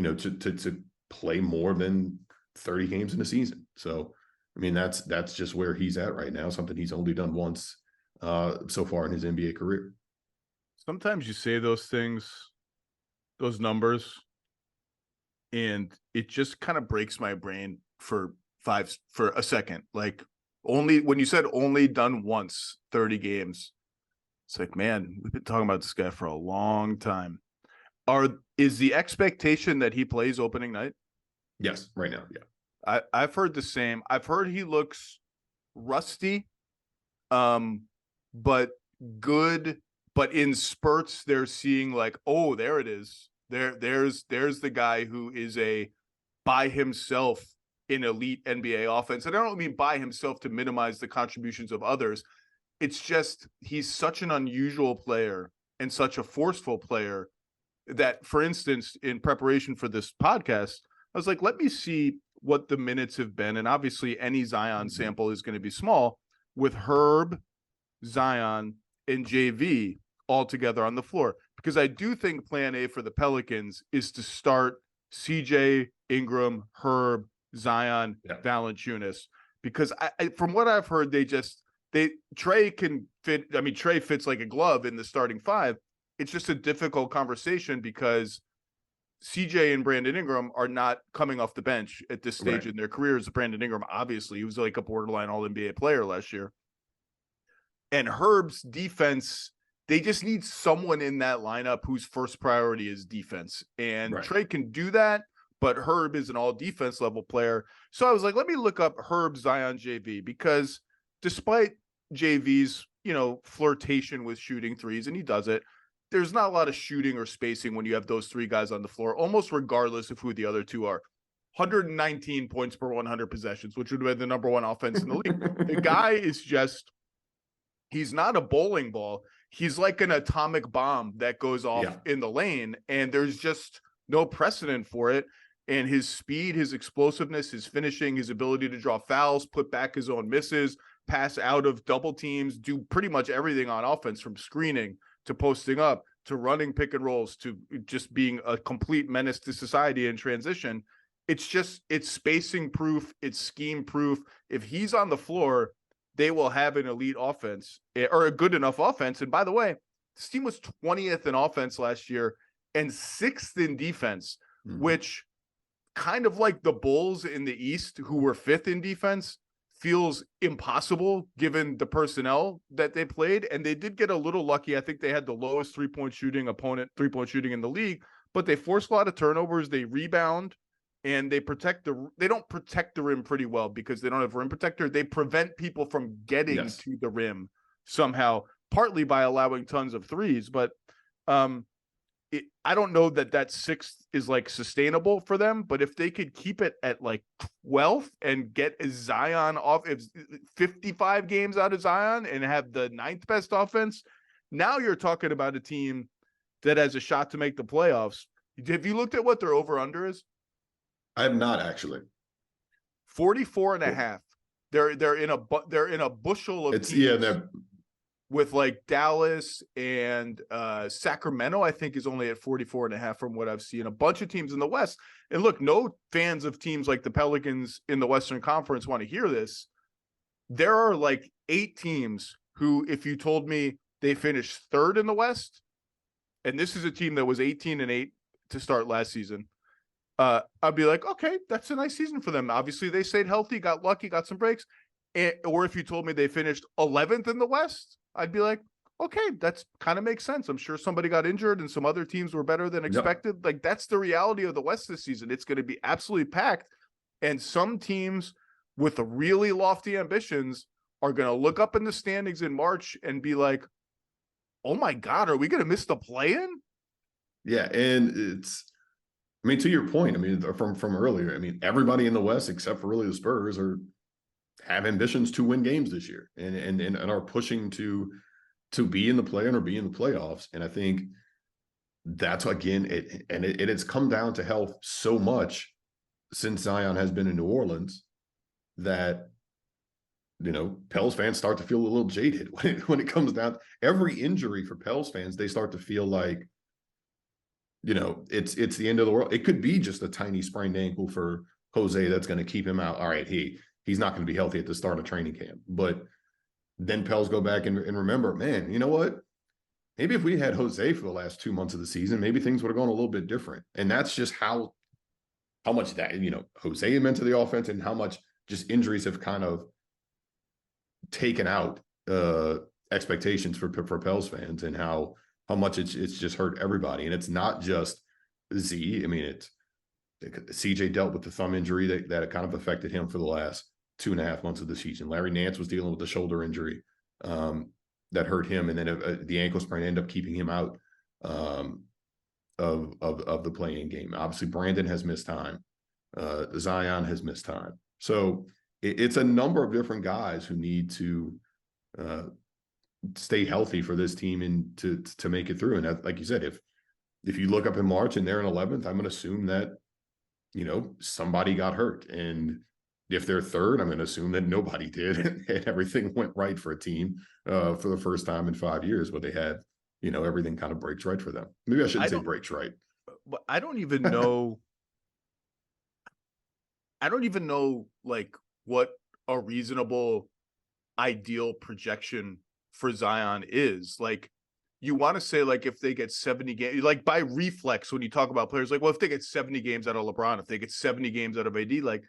to play more than 30 games in a season. So, I mean, that's just where he's at right now, something he's only done once so far in his NBA career. Sometimes you say those things, those numbers, and it just kind of breaks my brain for a second. Like, only when you said only done once 30 games, it's like, man, we've been talking about this guy for a long time. Is the expectation that he plays opening night? Yes, right now. Yeah. I've heard the same. I've heard he looks rusty, but good. But in spurts, they're seeing like, oh, there it is. There's the guy who is by himself in elite NBA offense. And I don't mean by himself to minimize the contributions of others. It's just he's such an unusual player and such a forceful player that, for instance, in preparation for this podcast, I was like, let me see what the minutes have been. And obviously any Zion sample is going to be small, with Herb, Zion, and JV all together on the floor. Because I do think plan A for the Pelicans is to start CJ, Ingram, Herb, Zion, Valanciunas. Because from what I've heard, Trae can fit. I mean, Trae fits like a glove in the starting five. It's just a difficult conversation because CJ and Brandon Ingram are not coming off the bench at this stage in their careers. Brandon Ingram, obviously, he was like a borderline All-NBA player last year. And Herb's defense, they just need someone in that lineup whose first priority is defense. And Trae can do that, but Herb is an all-defense level player. So I was like, let me look up Herb, Zion, JV, because despite JV's, flirtation with shooting threes, and he does it, there's not a lot of shooting or spacing when you have those three guys on the floor, almost regardless of who the other two are. 119 points per 100 possessions, which would have been the number one offense in the league. The guy is just, he's not a bowling ball. He's like an atomic bomb that goes off in the lane, and there's just no precedent for it. And his speed, his explosiveness, his finishing, his ability to draw fouls, put back his own misses, pass out of double teams, do pretty much everything on offense, from screening to posting up to running pick and rolls to just being a complete menace to society in transition. It's spacing proof. It's scheme proof. If he's on the floor, they will have an elite offense, or a good enough offense. And by the way, this team was 20th in offense last year and 6th in defense, which, kind of like the Bulls in the East, who were 5th in defense, feels impossible given the personnel that they played. And they did get a little lucky. I think they had the lowest three-point shooting in the league, but they force a lot of turnovers. They rebound, and they don't protect the rim pretty well because they don't have rim protector. They prevent people from getting to the rim somehow, partly by allowing tons of threes. But I don't know that 6th is like sustainable for them, but if they could keep it at like 12th and get Zion off, if 55 games out of Zion and have the 9th best offense, now you're talking about a team that has a shot to make the playoffs. Have you looked at what their over under is? I have not, actually. 44 and a half. They're in a bushel of teams. With like Dallas and Sacramento, I think, is only at 44 and a half from what I've seen. A bunch of teams in the West. And look, no fans of teams like the Pelicans in the Western Conference want to hear this. There are like 8 teams who, if you told me they finished 3rd in the West, and this is a team that was 18-8 to start last season, I'd be like, okay, that's a nice season for them. Obviously, they stayed healthy, got lucky, got some breaks. Or if you told me they finished 11th in the West, I'd be like, okay, that's kind of makes sense. I'm sure somebody got injured and some other teams were better than expected. Yep. Like, that's the reality of the West this season. It's going to be absolutely packed. And some teams with really lofty ambitions are going to look up in the standings in March and be like, oh my God, are we going to miss the play-in? Yeah. And to your point, from earlier, everybody in the West, except for really the Spurs, have ambitions to win games this year and are pushing to be in the play-in or be in the playoffs. And I think that's, again, it's come down to health so much since Zion has been in New Orleans that, Pels fans start to feel a little jaded when it comes down. Every injury for Pels fans, they start to feel like, it's the end of the world. It could be just a tiny sprained ankle for Jose that's going to keep him out. All right, he's not going to be healthy at the start of training camp. But then Pels go back and remember, man, you know what? Maybe if we had Jose for the last 2 months of the season, maybe things would have gone a little bit different. And that's just how much that, Jose meant to the offense and how much just injuries have kind of taken out expectations for Pels fans, and how much it's just hurt everybody. And it's not just Z. I mean, it's CJ dealt with the thumb injury that kind of affected him for the last 2.5 months of the season. Larry Nance was dealing with the shoulder injury that hurt him, and then the ankle sprain ended up keeping him out of the playing game. Obviously, Brandon has missed time. Zion has missed time. So it's a number of different guys who need to stay healthy for this team and to make it through. And that, like you said, if you look up in March and they're in 11th, I'm going to assume that somebody got hurt. And if they're third, I'm going to assume that nobody did, and everything went right for a team for the first time in 5 years, but they had, everything kind of breaks right for them. Maybe I shouldn't say breaks right. But I don't even know. Like what a reasonable ideal projection for Zion is. Like, you want to say, like, if they get 70 games, like by reflex, when you talk about players, like, well, if they get 70 games out of LeBron, if they get 70 games out of AD, like,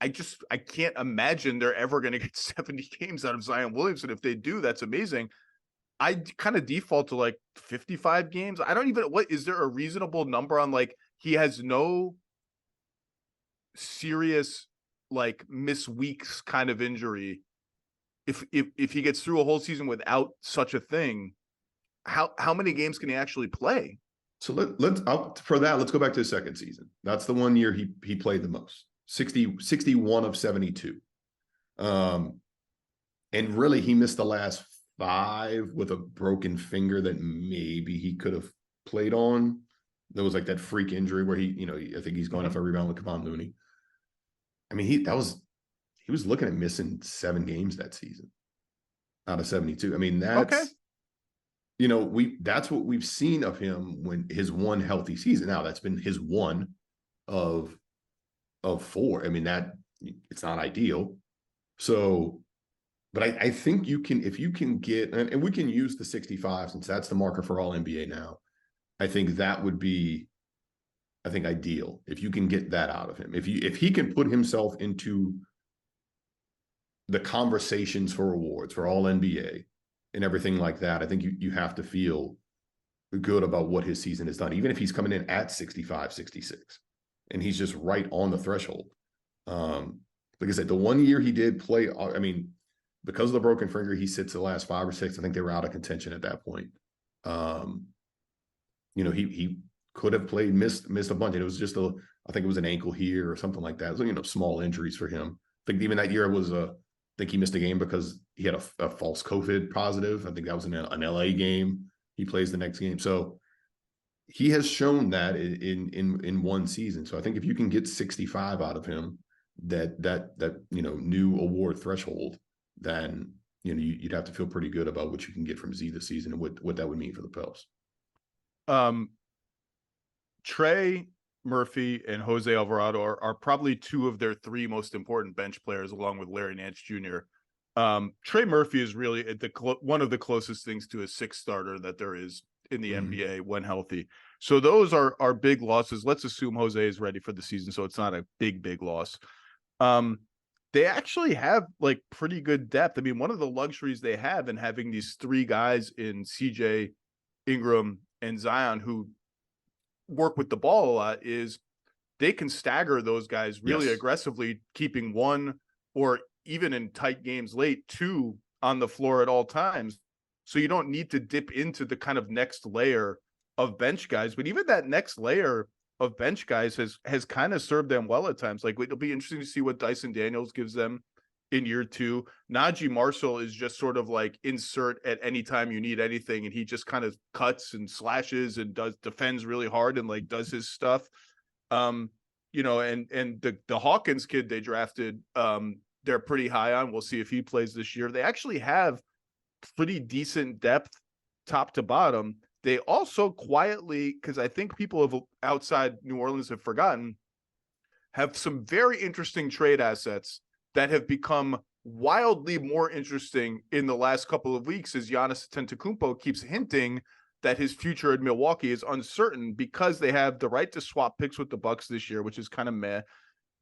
I can't imagine they're ever going to get 70 games out of Zion Williamson. If they do, that's amazing. I kind of default to like 55 games. I don't even, what is there a reasonable number on, like, he has no serious like miss weeks kind of injury. If he gets through a whole season without such a thing, how many games can he actually play? So let's go back to his second season. That's the 1 year he played the most. 61 of 72. And really he missed the last 5 with a broken finger that maybe he could have played on. There was like that freak injury where I think he's going off a rebound with Kevon Looney. I mean, he was looking at missing 7 games that season out of 72. I mean, that's okay. That's what we've seen of him when his one healthy season. Now that's been his one of 4. I mean, that it's not ideal. So, but I think if you can get, and we can use the 65 since that's the marker for all NBA now. I think that would be, ideal if you can get that out of him. If he can put himself into the conversations for awards for all NBA and everything like that, I think you have to feel good about what his season has done, even if he's coming in at 65, 66, and he's just right on the threshold. Like I said, the 1 year he did play, I mean, because of the broken finger, he sits the last 5 or 6. I think they were out of contention at that point. He could have played, missed a bunch. And it was just I think it was an ankle here or something like that. So, small injuries for him. I think even that year I think he missed a game because he had a false COVID positive. I think that was an LA game. He plays the next game. So he has shown that in one season. So I think if you can get 65 out of him, that new award threshold, then you'd have to feel pretty good about what you can get from Z this season and what that would mean for the Pels. Trey Murphy and Jose Alvarado are probably 2 of their 3 most important bench players, along with Larry Nance Jr. Trey Murphy is really one of the closest things to a 6 starter that there is in the NBA when healthy. So those are big losses. Let's assume Jose is ready for the season, so it's not a big loss. They actually have like pretty good depth. I mean, one of the luxuries they have in having these 3 guys in CJ, Ingram, and Zion who work with the ball a lot is they can stagger those guys really aggressively, keeping 1 or even in tight games late 2 on the floor at all times. So you don't need to dip into the kind of next layer of bench guys, but even that next layer of bench guys has kind of served them well at times. Like, it'll be interesting to see what Dyson Daniels gives them in year 2. Najee Marshall is just sort of like insert at any time you need anything, and he just kind of cuts and slashes and defends really hard and like does his stuff. And the Hawkins kid they drafted, they're pretty high on. We'll see if he plays this year. They actually have pretty decent depth top to bottom. they also quietly, because I think people of outside New Orleans have forgotten, have some very interesting trade assets that have become wildly more interesting in the last couple of weeks as Giannis Antetokounmpo keeps hinting that his future in Milwaukee is uncertain because they have the right to swap picks with the Bucks this year, which is kind of meh.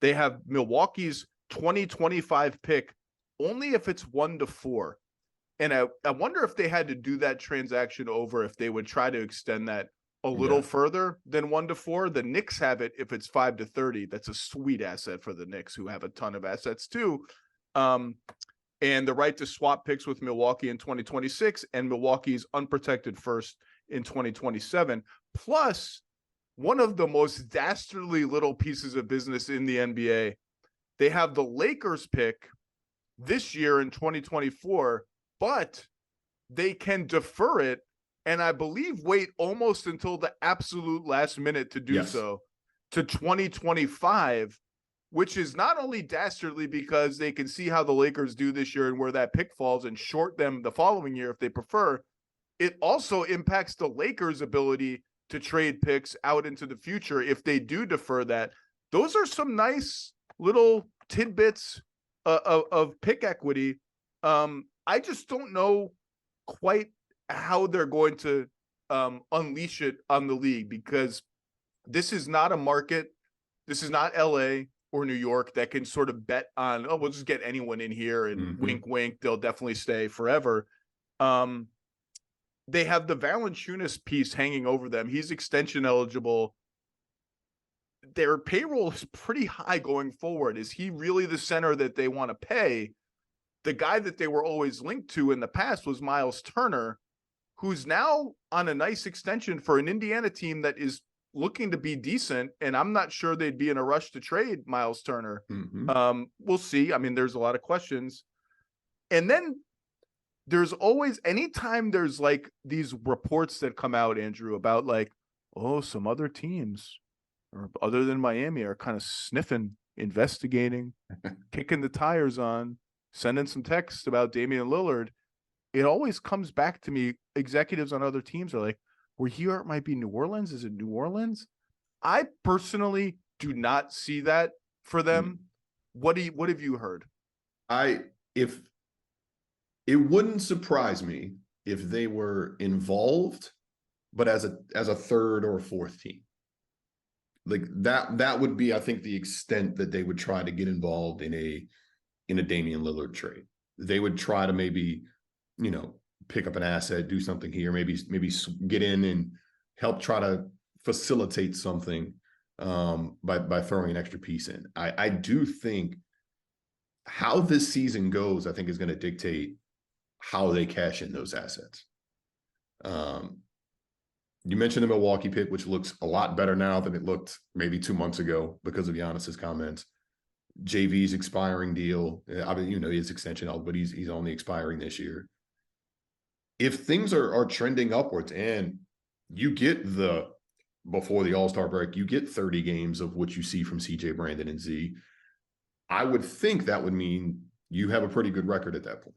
They have Milwaukee's 2025 pick only if it's 1-4. And I wonder if they had to do that transaction over, if they would try to extend that a little further than 1-4. The Knicks have it if it's 5-30. That's a sweet asset for the Knicks, who have a ton of assets too. And the right to swap picks with Milwaukee in 2026 and Milwaukee's unprotected first in 2027. Plus, one of the most dastardly little pieces of business in the NBA, they have the Lakers pick this year in 2024, but they can defer it and I believe wait almost until the absolute last minute to do so to 2025, which is not only dastardly because they can see how the Lakers do this year and where that pick falls and short them the following year if they prefer. It also impacts the Lakers' ability to trade picks out into the future if they do defer that. Those are some nice little tidbits of pick equity. I just don't know quite how they're going to unleash it on the league, because this is not a market. This is not LA or New York that can sort of bet on, oh, we'll just get anyone in here and wink, wink, they'll definitely stay forever. They have the Valanciunas piece hanging over them. He's extension eligible. Their payroll is pretty high going forward. Is he really the center that they want to pay? The guy that they were always linked to in the past was Miles Turner, who's now on a nice extension for an Indiana team that is looking to be decent. And I'm not sure they'd be in a rush to trade Miles Turner. We'll see. I mean, there's a lot of questions. And then there's always, anytime there's like these reports that come out, Andrew, about like, oh, some other teams or other than Miami are kind of sniffing, investigating, kicking the tires on, sending some texts about Damian Lillard. It always comes back to me. Executives on other teams are like, we're here. It might be New Orleans. Is it New Orleans? I personally do not see that for them. What have you heard? If it wouldn't surprise me if they were involved, but as a third or fourth team. Like that would be, I think, the extent that they would try to get involved in a Damian Lillard trade. They would try to maybe, pick up an asset, do something here, maybe get in and help try to facilitate something by throwing an extra piece in. I do think how this season goes, I think, is going to dictate how they cash in those assets. You mentioned the Milwaukee pick, which looks a lot better now than it looked maybe 2 months ago because of Giannis's comments. JV's expiring deal. I mean, his extension out, but he's only expiring this year. If things are trending upwards and you get before the All-Star break, you get 30 games of what you see from CJ, Brandon, and Z, I would think that would mean you have a pretty good record at that point.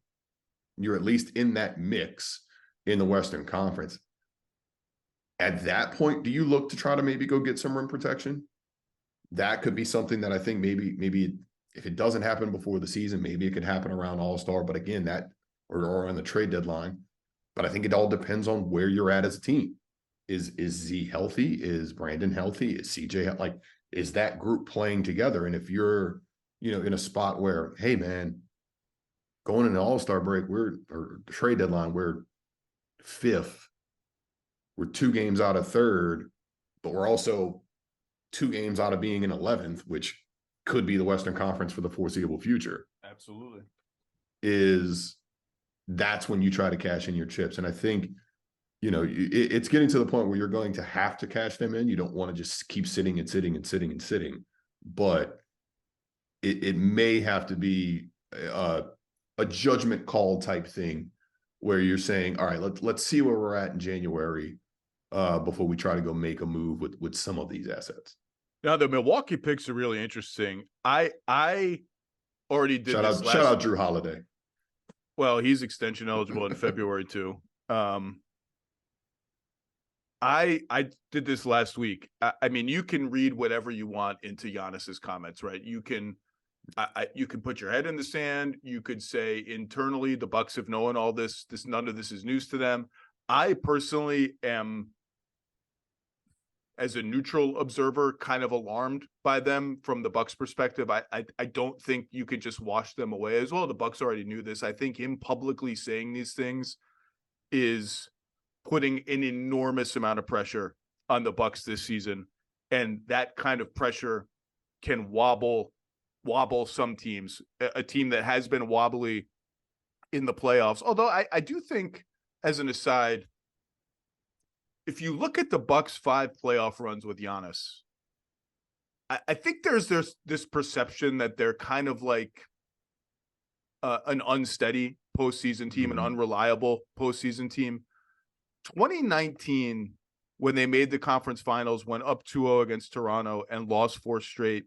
You're at least in that mix in the Western Conference. At that point, do you look to try to maybe go get some rim protection? That could be something that I think maybe if it doesn't happen before the season, maybe it could happen around All-Star. But again, or on the trade deadline. But I think it all depends on where you're at as a team. Is Z healthy? Is Brandon healthy? Is CJ is that group playing together? And if you're, in a spot where, hey man, going into All-Star break, or trade deadline, we're fifth. We're 2 games out of third, but we're also 2 games out of being in 11th, which could be the Western Conference for the foreseeable future. Absolutely. That's when you try to cash in your chips. And I think, it's getting to the point where you're going to have to cash them in. You don't want to just keep sitting and sitting and sitting and sitting, but it may have to be a judgment call type thing where you're saying, all right, let's see where we're at in January before we try to go make a move with some of these assets. Now, the Milwaukee picks are really interesting. I already did shout out Drew Holiday. Well, he's extension eligible in February too. I did this last week. I mean, you can read whatever you want into Giannis's comments, right? You can put your head in the sand. You could say internally the Bucks have known all this. None of this is news to them. I personally am, as a neutral observer, kind of alarmed by them from the Bucks perspective. I don't think you could just wash them away as well. The Bucks already knew this. I think him publicly saying these things is putting an enormous amount of pressure on the Bucks this season. And that kind of pressure can wobble some teams, a team that has been wobbly in the playoffs. Although I do think, as an aside, if you look at the Bucks' 5 playoff runs with Giannis, I think there's this perception that they're kind of like an unsteady postseason team, an unreliable postseason team. 2019, when they made the conference finals, went up 2-0 against Toronto and lost 4 straight.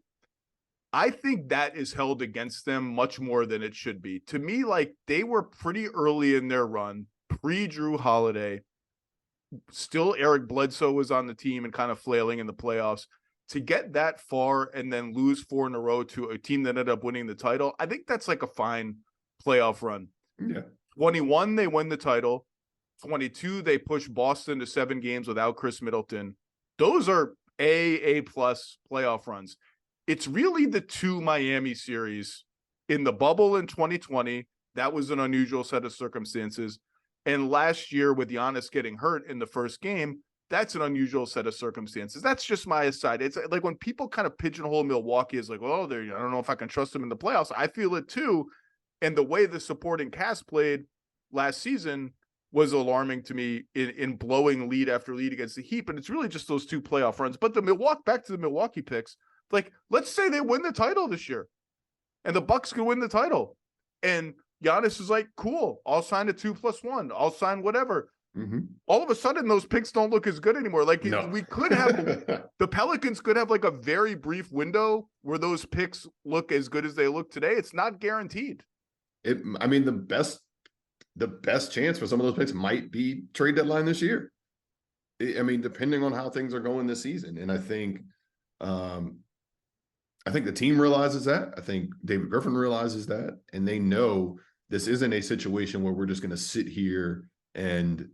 I think that is held against them much more than it should be. To me, like, they were pretty early in their run, pre-Drew Holiday. Still, Eric Bledsoe was on the team and kind of flailing in the playoffs. To get that far and then lose 4 in a row to a team that ended up winning the title, I think that's like a fine playoff run. Yeah. 21, they win the title. 22, they push Boston to 7 games without Chris Middleton. Those are A+ playoff runs. It's really the 2 Miami series in the bubble in 2020. That was an unusual set of circumstances. And last year, with Giannis getting hurt in the first game, that's an unusual set of circumstances. That's just my aside. It's like when people kind of pigeonhole Milwaukee as like, well, I don't know if I can trust them in the playoffs. I feel it too. And the way the supporting cast played last season was alarming to me in blowing lead after lead against the Heat. But it's really just those 2 playoff runs. But back to the Milwaukee picks, like, let's say they win the title this year and the Bucks can win the title. And Giannis is like, cool, I'll sign a 2+1. I'll sign whatever. All of a sudden, those picks don't look as good anymore. Like, we could have, the Pelicans could have like a very brief window where those picks look as good as they look today. It's not guaranteed. I mean, the best chance for some of those picks might be trade deadline this year. I mean, depending on how things are going this season. And I think the team realizes that. I think David Griffin realizes that. And they know this isn't a situation where we're just going to sit here and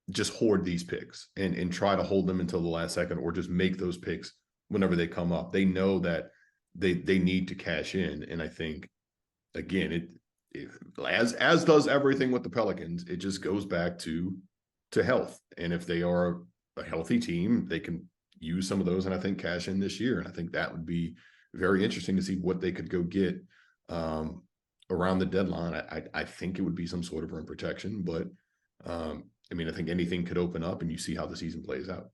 just hoard these picks and try to hold them until the last second, or just make those picks whenever they come up. They know that they need to cash in. And I think, again, as does everything with the Pelicans, it just goes back to health. And if they are a healthy team, they can use some of those and I think cash in this year. And I think that would be very interesting to see what they could go get around the deadline. I think it would be some sort of rim protection, but I mean, I think anything could open up and you see how the season plays out.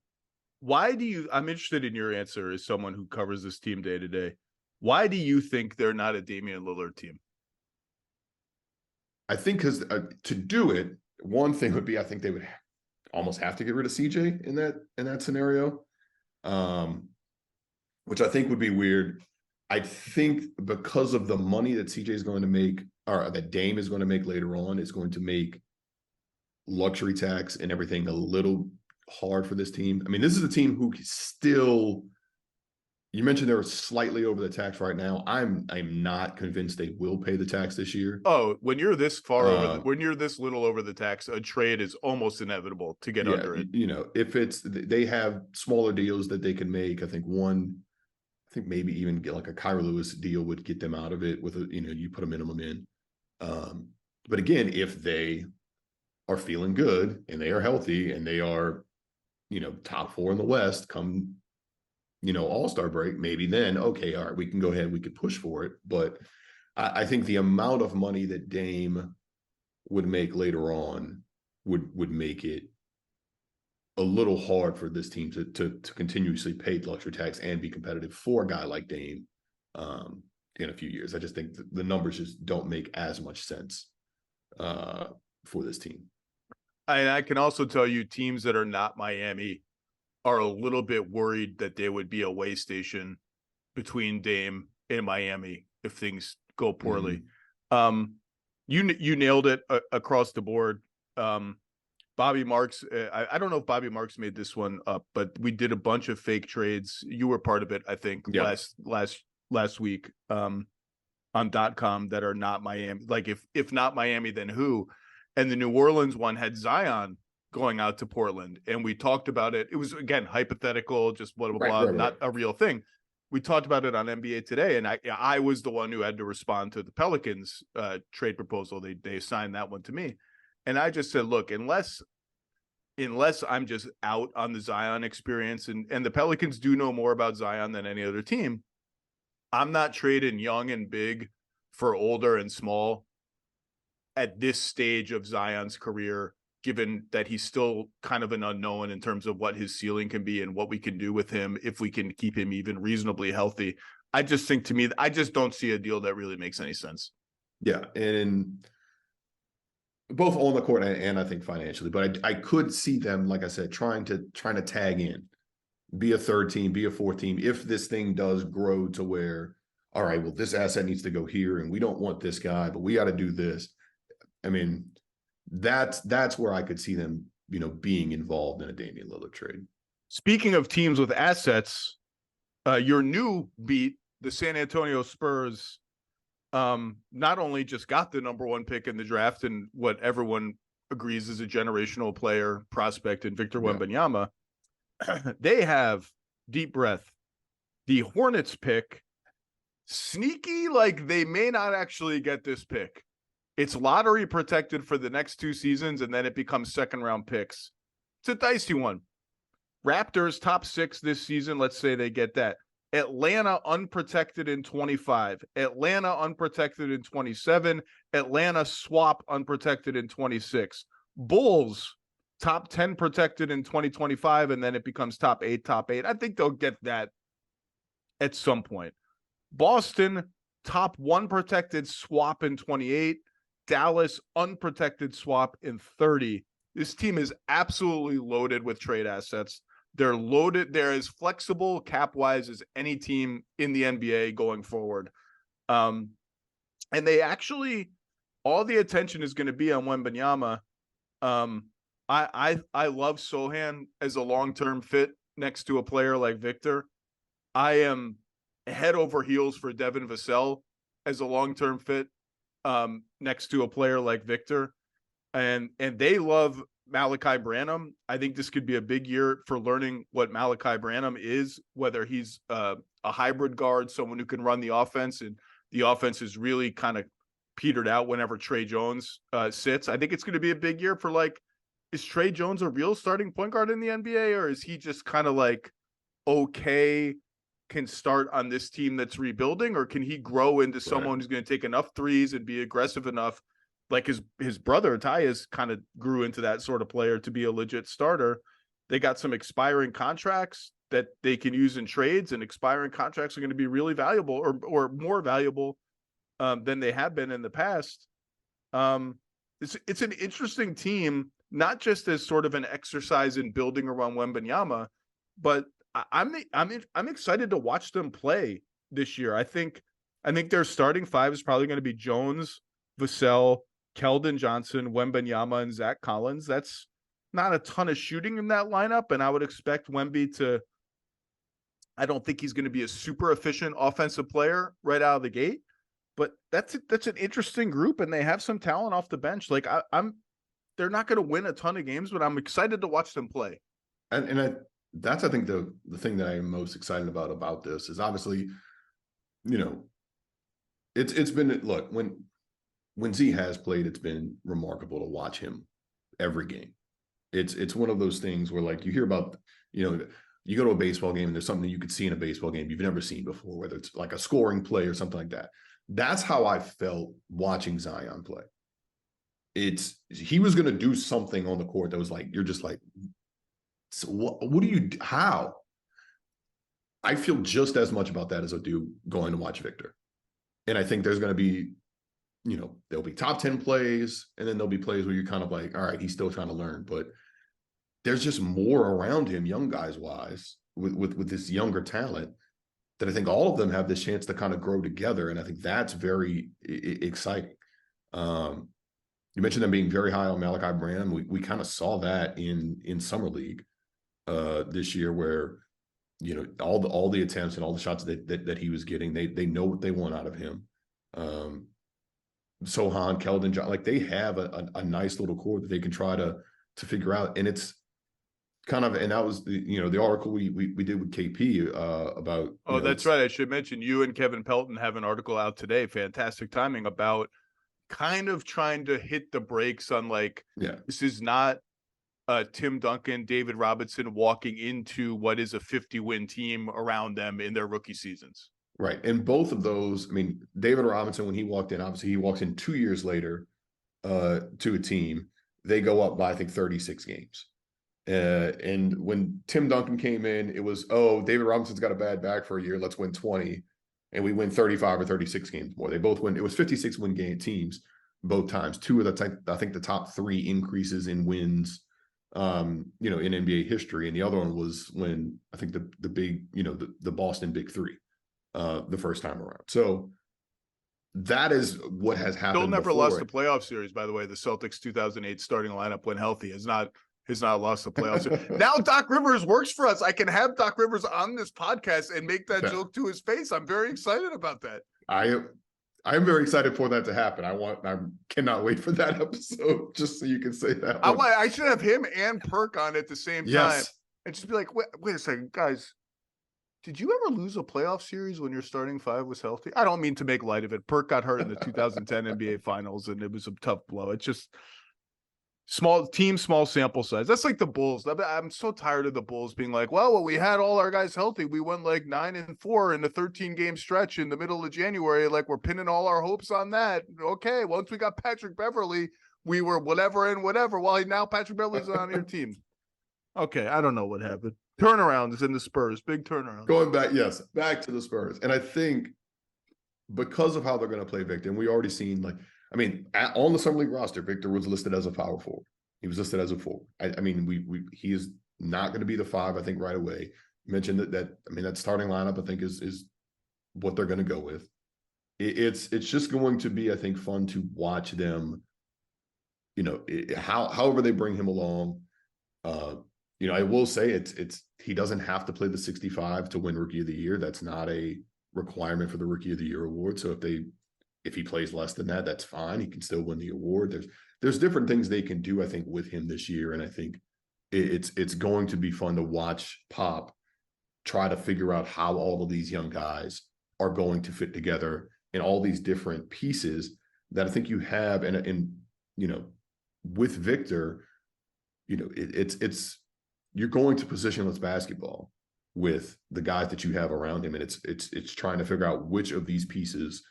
I'm interested in your answer as someone who covers this team day to day. Why do you think they're not a Damian Lillard team? I think because to do it, one thing would be, I think they would almost have to get rid of CJ in that scenario, which I think would be weird. I think because of the money that CJ is going to make, or that Dame is going to make later on, is going to make luxury tax and everything a little hard for this team. I mean, this is a team who still, you mentioned they're slightly over the tax right now. I'm not convinced they will pay the tax this year. Oh, when you're this far when you're this little over the tax, a trade is almost inevitable to get under it. You know, if they have smaller deals that they can make, I think maybe even get like a Kyra Lewis deal would get them out of it with you put a minimum in. But again, if they are feeling good and they are healthy and they are, top 4 in the West come, All-Star break, maybe then, okay, all right, we can go ahead, we could push for it. But I think the amount of money that Dame would make later on would make it a little hard for this team to continuously pay luxury tax and be competitive for a guy like Dame in a few years. I just think the numbers just don't make as much sense for this team. And I can also tell you, teams that are not Miami are a little bit worried that there would be a way station between Dame and Miami if things go poorly. You nailed it across the board. Bobby Marks, I don't know if Bobby Marks made this one up, but we did a bunch of fake trades. You were part of it, I think, Yeah. last week on .com that are not Miami. Like if not Miami, then who? And the New Orleans one had Zion going out to Portland, and we talked about it. It was, again, hypothetical, just blah, blah, blah, not a real thing. We talked about it on NBA Today, and I was the one who had to respond to the Pelicans trade proposal. They assigned that one to me. And I just said, look, unless I'm just out on the Zion experience, and the Pelicans do know more about Zion than any other team, I'm not trading young and big for older and small at this stage of Zion's career, given that he's still kind of an unknown in terms of what his ceiling can be and what we can do with him if we can keep him even reasonably healthy. I just think, to me, I just don't see a deal that really makes any sense. Yeah, and both on the court and I think financially, but I could see them, like I said, trying to tag in, be a third team, be a fourth team, if this thing does grow to where, all right, well, this asset needs to go here, and we don't want this guy, but we got to do this. I mean, that's where I could see them, being involved in a Damian Lillard trade. Speaking of teams with assets, your new beat, the San Antonio Spurs, not only just got the number 1 pick in the draft and what everyone agrees is a generational player prospect in Victor Wembanyama, they have, deep breath, the Hornets pick. Sneaky, like they may not actually get this pick. It's lottery protected for the next 2 seasons, and then it becomes second-round picks. It's a dicey one. Raptors top 6 this season. Let's say they get that. Atlanta unprotected in 25. Atlanta unprotected in 27. Atlanta swap unprotected in 26. Bulls top 10 protected in 2025, and then it becomes top 8. I think they'll get that at some point. Boston top 1 protected swap in 28. Dallas unprotected swap in 30. This team is absolutely loaded with trade assets. They're loaded. They're as flexible cap-wise as any team in the NBA going forward. And they actually, all the attention is going to be on Wembanyama. I love Sochan as a long-term fit next to a player like Victor. I am head over heels for Devin Vassell as a long-term fit next to a player like Victor. And they love Malachi Branham. I think this could be a big year for learning what Malachi Branham is, whether he's a hybrid guard, someone who can run the offense, and the offense is really kind of petered out whenever Trae Jones sits. I think it's going to be a big year for, like, is Trae Jones a real starting point guard in the NBA, or is he just kind of like, okay, can start on this team that's rebuilding, or can he grow into someone who's going to take enough threes and be aggressive enough, like his brother Tyus kind of grew into that sort of player to be a legit starter? They got some expiring contracts that they can use in trades, and expiring contracts are going to be really valuable, or more valuable than they have been in the past. It's an interesting team, not just as sort of an exercise in building around Wembanyama, but I'm excited to watch them play this year. I think their starting 5 is probably going to be Jones, Vassell, Keldon Johnson, Wembanyama, and Zach Collins. That's not a ton of shooting in that lineup, and I would expect Wemby to. I don't think he's going to be a super efficient offensive player right out of the gate, but that's an interesting group, and they have some talent off the bench. Like they're not going to win a ton of games, but I'm excited to watch them play. That's, I think, the thing that I am most excited about this is, obviously, it's been, look, when Z has played, it's been remarkable to watch him every game. It's one of those things where, like, you hear about, you go to a baseball game and there's something you could see in a baseball game you've never seen before, whether it's like a scoring play or something like that. That's how I felt watching Zion play. He was going to do something on the court that was like, you're just like, so what do you, how? I feel just as much about that as I do going to watch Victor. And I think there's going to be, there'll be top 10 plays, and then there'll be plays where you're kind of like, all right, he's still trying to learn, but there's just more around him, young guys wise, with this younger talent, that I think all of them have this chance to kind of grow together. And I think that's very exciting. You mentioned them being very high on Malachi Branham. We kind of saw that in summer league this year, where all the attempts and all the shots that he was getting, they know what they want out of him. Sochan, Keldon, John, like they have a nice little core that they can try to figure out, and it's kind of, and that was the article we did with KP about. Oh, that's right. I should mention you and Kevin Pelton have an article out today. Fantastic timing about kind of trying to hit the brakes on this is not Tim Duncan, David Robinson walking into what is a 50-win team around them in their rookie seasons. Right. And both of those, I mean, David Robinson, when he walked in, obviously he walks in 2 years later to a team. They go up by, I think, 36 games. And when Tim Duncan came in, it was, David Robinson's got a bad back for a year. Let's win 20. And we win 35 or 36 games more. They both win. It was 56 win game teams both times. Two of the top 3 increases in wins, in NBA history. And the other one was when I think the big, the Boston Big Three, the first time around. So that is what has happened. Still never lost the playoff series, by the way. The Celtics 2008 starting lineup when healthy has not lost the playoffs. Now Doc Rivers works for us. I can have Doc Rivers on this podcast and make that joke to his face. I'm very excited about that. I'm very excited for that to happen. I cannot wait for that episode, just so you can say that. I should have him and Perk on at the same time and just be like, wait a second, guys. Did you ever lose a playoff series when your starting 5 was healthy? I don't mean to make light of it. Perk got hurt in the 2010 NBA Finals, and it was a tough blow. It's just small team, small sample size. That's like the Bulls. I'm so tired of the Bulls being like, well, we had all our guys healthy. We went 9-4 in a 13-game stretch in the middle of January. Like, we're pinning all our hopes on that. Okay, once we got Patrick Beverley, we were whatever and whatever. Well, now Patrick Beverley's on your team. Okay, I don't know what happened. Turnaround is in the Spurs. Big turnaround. Going back, back to the Spurs. And I think because of how they're going to play Victor, and we already seen, on the Summer League roster, Victor was listed as a power forward. He was listed as a forward. He is not going to be the 5, I think, right away. You mentioned that starting lineup, I think, is what they're going to go with. It's just going to be, I think, fun to watch them, however they bring him along. I will say he doesn't have to play the 65 to win Rookie of the Year. That's not a requirement for the Rookie of the Year award. So if he plays less than that, that's fine. He can still win the award. There's different things they can do, I think, with him this year. And I think it's going to be fun to watch Pop try to figure out how all of these young guys are going to fit together in all these different pieces that I think you have. And with Victor, you're going to positionless basketball with the guys that you have around him. And it's trying to figure out which of these pieces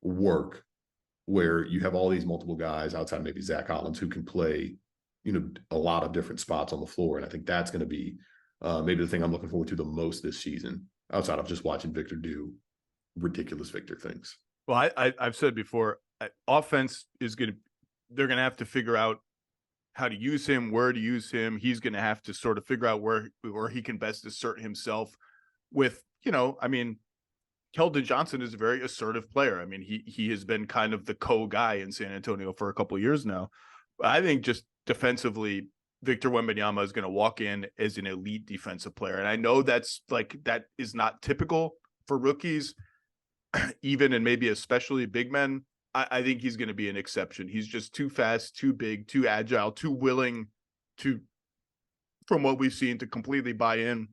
work, where you have all these multiple guys outside maybe Zach Collins who can play, a lot of different spots on the floor. And I think that's going to be maybe the thing I'm looking forward to the most this season, outside of just watching Victor do ridiculous Victor things. Well, I've said before, offense they're going to have to figure out how to use him, where to use him. He's going to have to sort of figure out where he can best assert himself with, Keldon Johnson is a very assertive player. He has been kind of the guy in San Antonio for a couple of years now. I think just defensively, Victor Wembanyama is going to walk in as an elite defensive player. And I know that is not typical for rookies, even and maybe especially big men. I think he's going to be an exception. He's just too fast, too big, too agile, too willing to, from what we've seen, to completely buy in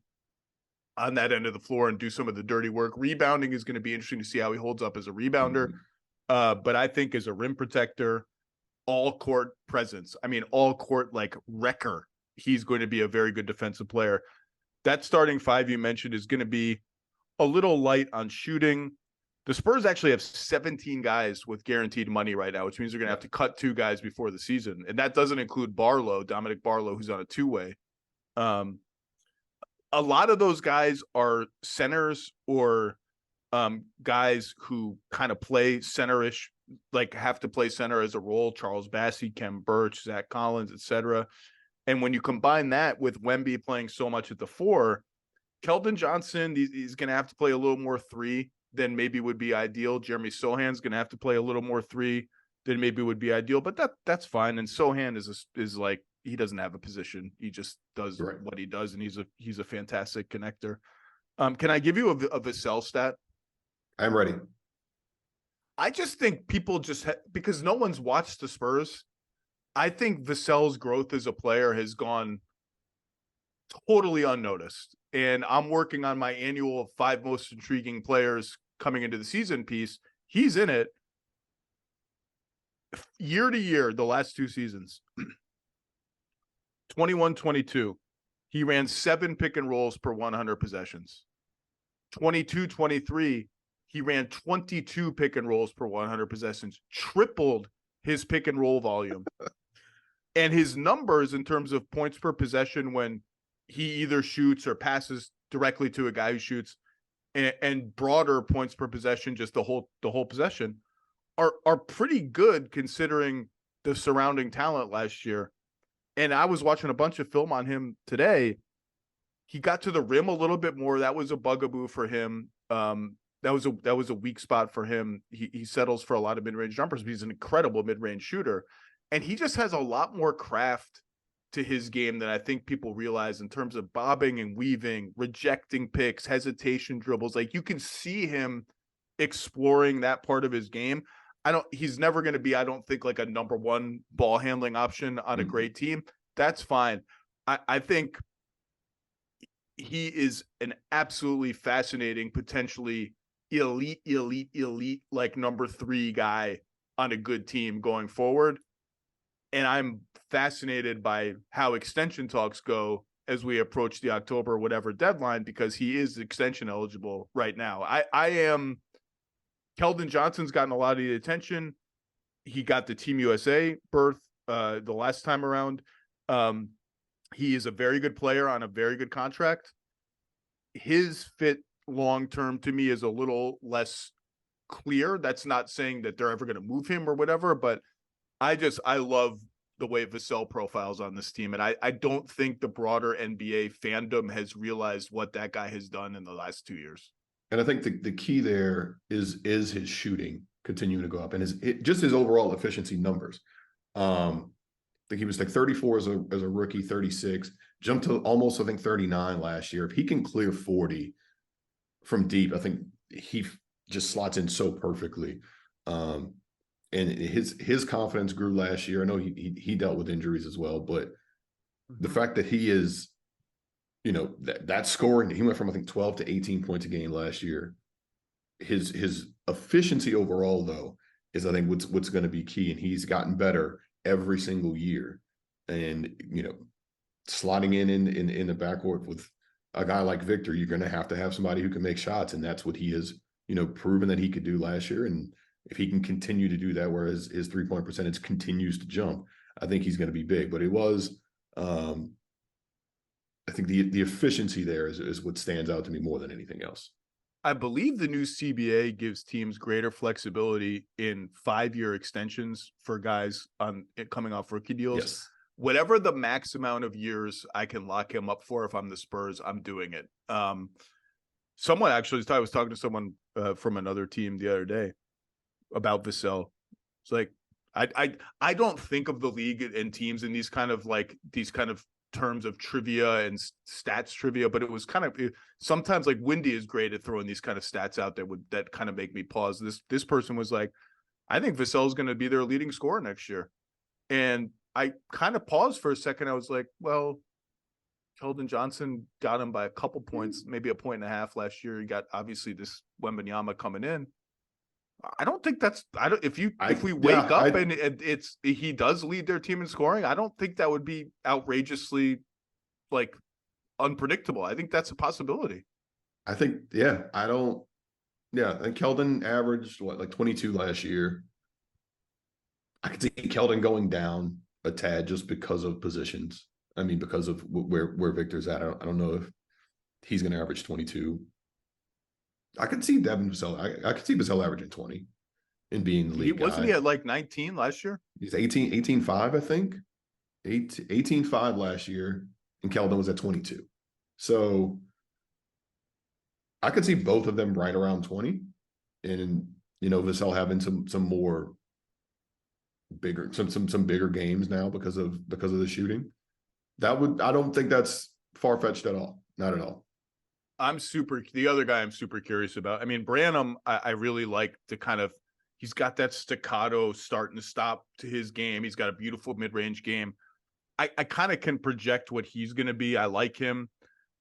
on that end of the floor and do some of the dirty work. Rebounding is going to be interesting to see how he holds up as a rebounder. But I think as a rim protector, all court presence, all court wrecker, he's going to be a very good defensive player. That starting 5 you mentioned is going to be a little light on shooting. The Spurs actually have 17 guys with guaranteed money right now, which means they're going to have to cut 2 guys before the season. And that doesn't include Dominic Barlow, who's on a 2-way. A lot of those guys are centers or guys who kind of play center-ish, have to play center as a role. Charles Bassey, Kem Birch, Zach Collins, etc. And when you combine that with Wemby playing so much at the 4, Keldon Johnson, he's going to have to play a little more 3 than maybe would be ideal. Jeremy Sohan's going to have to play a little more 3 than maybe would be ideal, but that's fine. And Sochan is like, he doesn't have a position. He just does what he does, and he's a fantastic connector. Can I give you a Vassell stat? I'm ready. I just think people just because no one's watched the Spurs, I think Vassell's growth as a player has gone totally unnoticed. And I'm working on my annual 5 most intriguing players coming into the season piece. He's in it year to year, the last 2 seasons. 21-22, he ran 7 pick and rolls per 100 possessions. 22-23, he ran 22 pick and rolls per 100 possessions, tripled his pick and roll volume. And his numbers in terms of points per possession when he either shoots or passes directly to a guy who shoots, and broader points per possession, just the whole possession, are pretty good considering the surrounding talent last year. And I was watching a bunch of film on him today. He got to the rim a little bit more. That was a bugaboo for him. That was a weak spot for him. He settles for a lot of mid-range jumpers, but he's an incredible mid-range shooter. And he just has a lot more craft to his game than I think people realize in terms of bobbing and weaving, rejecting picks, hesitation dribbles. Like, you can see him exploring that part of his game. He's never going to be, I don't think, like a number 1 ball handling option on a great team. That's fine. I think he is an absolutely fascinating, potentially elite, like number 3 guy on a good team going forward. And I'm fascinated by how extension talks go as we approach the October whatever deadline, because he is extension eligible right now. I am. Keldon Johnson's gotten a lot of the attention. He got the Team USA berth the last time around. He is a very good player on a very good contract. His fit long-term to me is a little less clear. That's not saying that they're ever going to move him or whatever, but I love the way Vassell profiles on this team. And I don't think the broader NBA fandom has realized what that guy has done in the last 2 years. And I think the key there is his shooting continuing to go up, and his overall efficiency numbers. I think he was like 34 as a rookie, 36, jumped to almost, I think, 39 last year. If he can clear 40 from deep, I think he just slots in so perfectly. And his confidence grew last year. I know he dealt with injuries as well, but the fact that he is, that scoring, he went from, I think, 12 to 18 points a game last year. His efficiency overall, though, is, I think, what's going to be key. And he's gotten better every single year. And, slotting in the backcourt with a guy like Victor, you're going to have somebody who can make shots. And that's what he has, proven that he could do last year. And if he can continue to do that, whereas his 3-point percentage continues to jump, I think he's going to be big. But it was, I think the efficiency there is what stands out to me more than anything else. I believe the new CBA gives teams greater flexibility in 5-year extensions for guys coming off rookie deals. Yes. Whatever the max amount of years I can lock him up for, if I'm the Spurs, I'm doing it. Someone actually, I was talking to someone from another team the other day about Vassell. It's like, I don't think of the league and teams in these kind of terms of trivia and stats trivia, but it was kind of, sometimes, like, Wendy is great at throwing these kind of stats out there that kind of make me pause. This person was like, I think Vassell is going to be their leading scorer next year. And I kind of paused for a second. I was like, well, Keldon Johnson got him by a couple points, maybe 1.5 points last year. You got, obviously, this Wembanyama coming in. I don't think that's, if we wake up and he does lead their team in scoring, I don't think that would be outrageously, like, unpredictable. I think that's a possibility. I think, and Keldon averaged like 22 last year. I could see Keldon going down a tad just because of positions. I mean, because of where Victor's at. I don't know if he's going to average 22. I could see Devin Vassell. I could see Vassell averaging 20 and being the lead guy. Wasn't he at like 19 last year? He's 18.5, I think. 18.5 last year, and Keldon was at 22. So I could see both of them right around 20, and Vassell having some more some bigger games now because of the shooting. I don't think that's far-fetched at all. Not at all. The other guy I'm super curious about. I mean, Branham, I really like the kind of, he's got that staccato start and stop to his game. He's got a beautiful mid-range game. I kind of can project what he's going to be. I like him.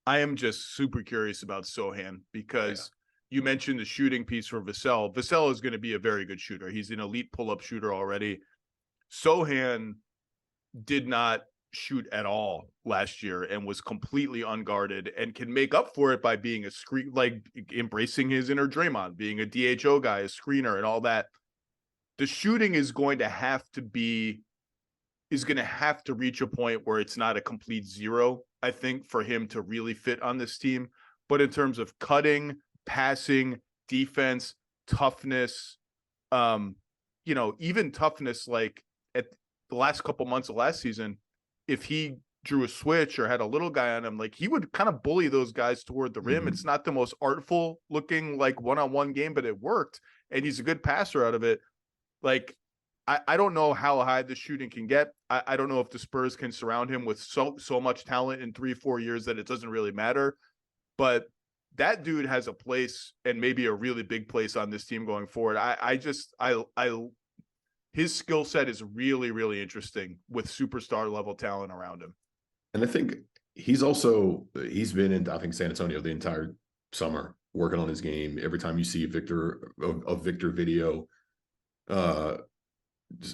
I am just super curious about Sochan because you mentioned the shooting piece for Vassell. Vassell is going to be a very good shooter. He's an elite pull-up shooter already. Sochan did not shoot at all last year and was completely unguarded and can make up for it by being a screen, like embracing his inner Draymond, being a DHO guy, a screener and all that. The shooting is going to have to reach a point where it's not a complete zero, I think, for him to really fit on this team. But in terms of cutting, passing, defense, toughness, even toughness, like at the last couple months of last season, if he drew a switch or had a little guy on him, like he would kind of bully those guys toward the rim. Mm-hmm. It's not the most artful looking like one-on-one game, but it worked. And he's a good passer out of it. Like, I don't know how high the shooting can get. I don't know if the Spurs can surround him with so much talent in 3-4 years that it doesn't really matter. But that dude has a place, and maybe a really big place on this team going forward. His skill set is really, really interesting with superstar level talent around him. And I think he's been in, I think, San Antonio the entire summer working on his game. Every time you see a Victor video,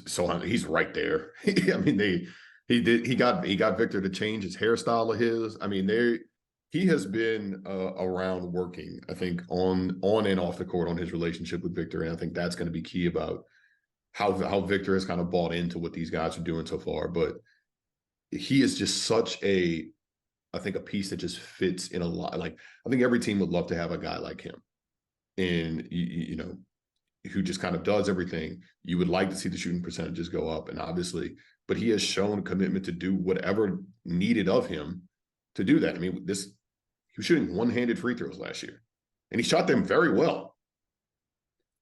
so he's right there. I mean, he got Victor to change his hairstyle of his. I mean, he has been around working, I think, on and off the court on his relationship with Victor. And I think that's going to be key about how Victor has kind of bought into what these guys are doing so far. But he is just such a piece that just fits in a lot. Like, I think every team would love to have a guy like him. And, who just kind of does everything. You would like to see the shooting percentages go up, and obviously, but he has shown commitment to do whatever needed of him to do that. I mean, he was shooting one-handed free throws last year, and he shot them very well.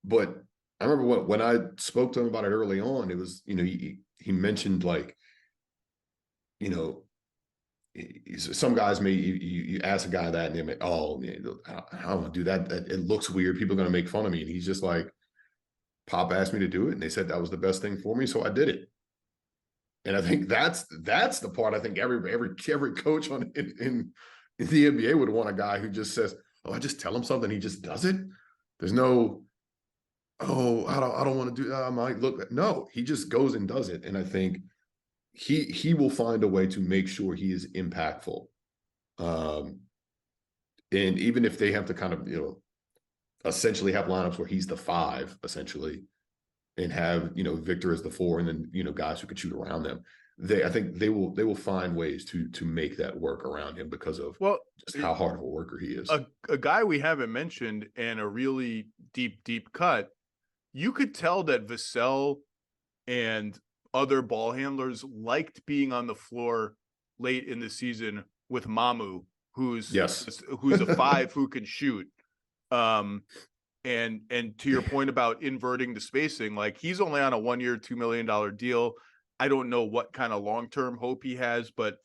But I remember when I spoke to him about it early on, it was, he mentioned, like, some guys you ask a guy that and they're like, oh, I don't want to do that. It looks weird. People are going to make fun of me. And he's just like, Pop asked me to do it, and they said that was the best thing for me, so I did it. And I think that's the part I think every coach in the NBA would want, a guy who just says, oh, I just tell him something, he just does it. There's no, oh, I don't want to do that. I might look. No, he just goes and does it. And I think he will find a way to make sure he is impactful. And even if they have to kind of, essentially have lineups where he's the 5, essentially, and have, Victor as the 4, and then, guys who could shoot around them. I think they will find ways to make that work around him because of just how hard of a worker he is. A guy we haven't mentioned, and a really deep cut. You could tell that Vassell and other ball handlers liked being on the floor late in the season with Mamu, who's a 5 who can shoot. And to your point about inverting the spacing, like, he's only on a 1-year, $2 million deal. I don't know what kind of long-term hope he has, but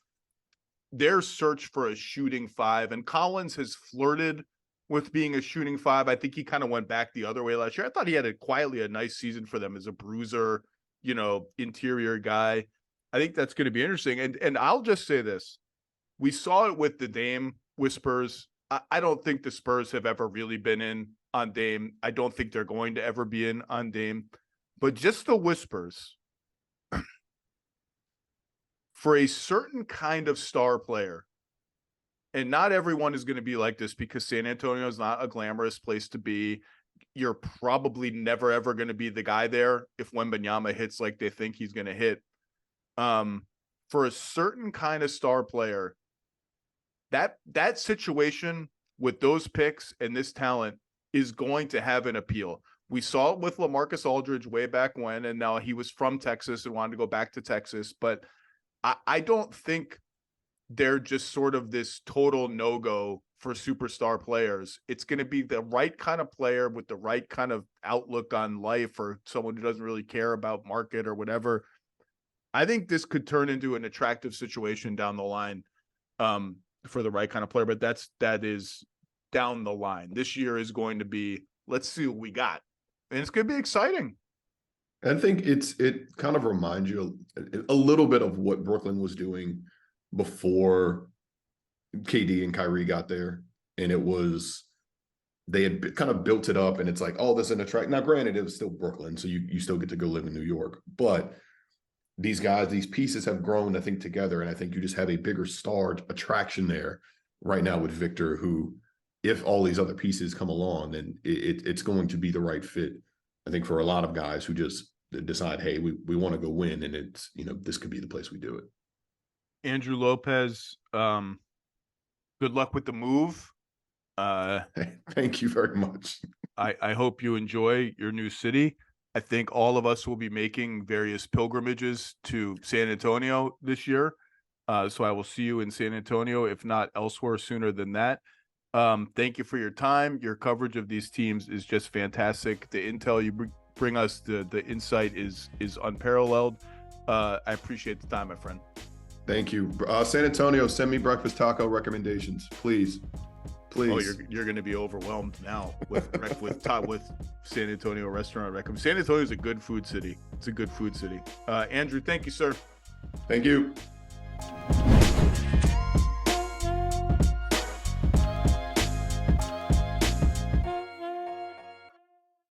their search for a shooting 5, and Collins has flirted with being a shooting 5. I think he kind of went back the other way last year. I thought he had quietly a nice season for them as a bruiser, interior guy. I think that's going to be interesting. And I'll just say this. We saw it with the Dame whispers. I don't think the Spurs have ever really been in on Dame. I don't think they're going to ever be in on Dame. But just the whispers, for a certain kind of star player, and not everyone is going to be like this, because San Antonio is not a glamorous place to be. You're probably never, ever going to be the guy there if Wembanyama hits like they think he's going to hit. For a certain kind of star player, that situation with those picks and this talent is going to have an appeal. We saw it with LaMarcus Aldridge way back when, and now he was from Texas and wanted to go back to Texas. But I don't think they're just sort of this total no-go for superstar players. It's going to be the right kind of player with the right kind of outlook on life, or someone who doesn't really care about market or whatever. I think this could turn into an attractive situation down the line for the right kind of player, but that is down the line. This year is going to be, let's see what we got. And it's going to be exciting. I think it kind of reminds you a little bit of what Brooklyn was doing before KD and Kyrie got there. And it was, they had kind of built it up, and it's like, oh, this is an attract. Now, granted, it was still Brooklyn, so you still get to go live in New York. But these guys, these pieces have grown, I think, together. And I think you just have a bigger star attraction there right now with Victor, who, if all these other pieces come along, then it's going to be the right fit, I think, for a lot of guys who just decide, hey, we want to go win, and it's, this could be the place we do it. Andrew Lopez, good luck with the move. Thank you very much. I hope you enjoy your new city. I think all of us will be making various pilgrimages to San Antonio this year. So I will see you in San Antonio, if not elsewhere sooner than that. Thank you for your time. Your coverage of these teams is just fantastic. The intel you bring us, the insight is unparalleled. I appreciate the time, my friend. Thank you. San Antonio, send me breakfast taco recommendations, please. Oh, you're going to be overwhelmed now with San Antonio restaurant recommendations. San Antonio is a good food city. It's a good food city. Andrew, thank you, sir. Thank you.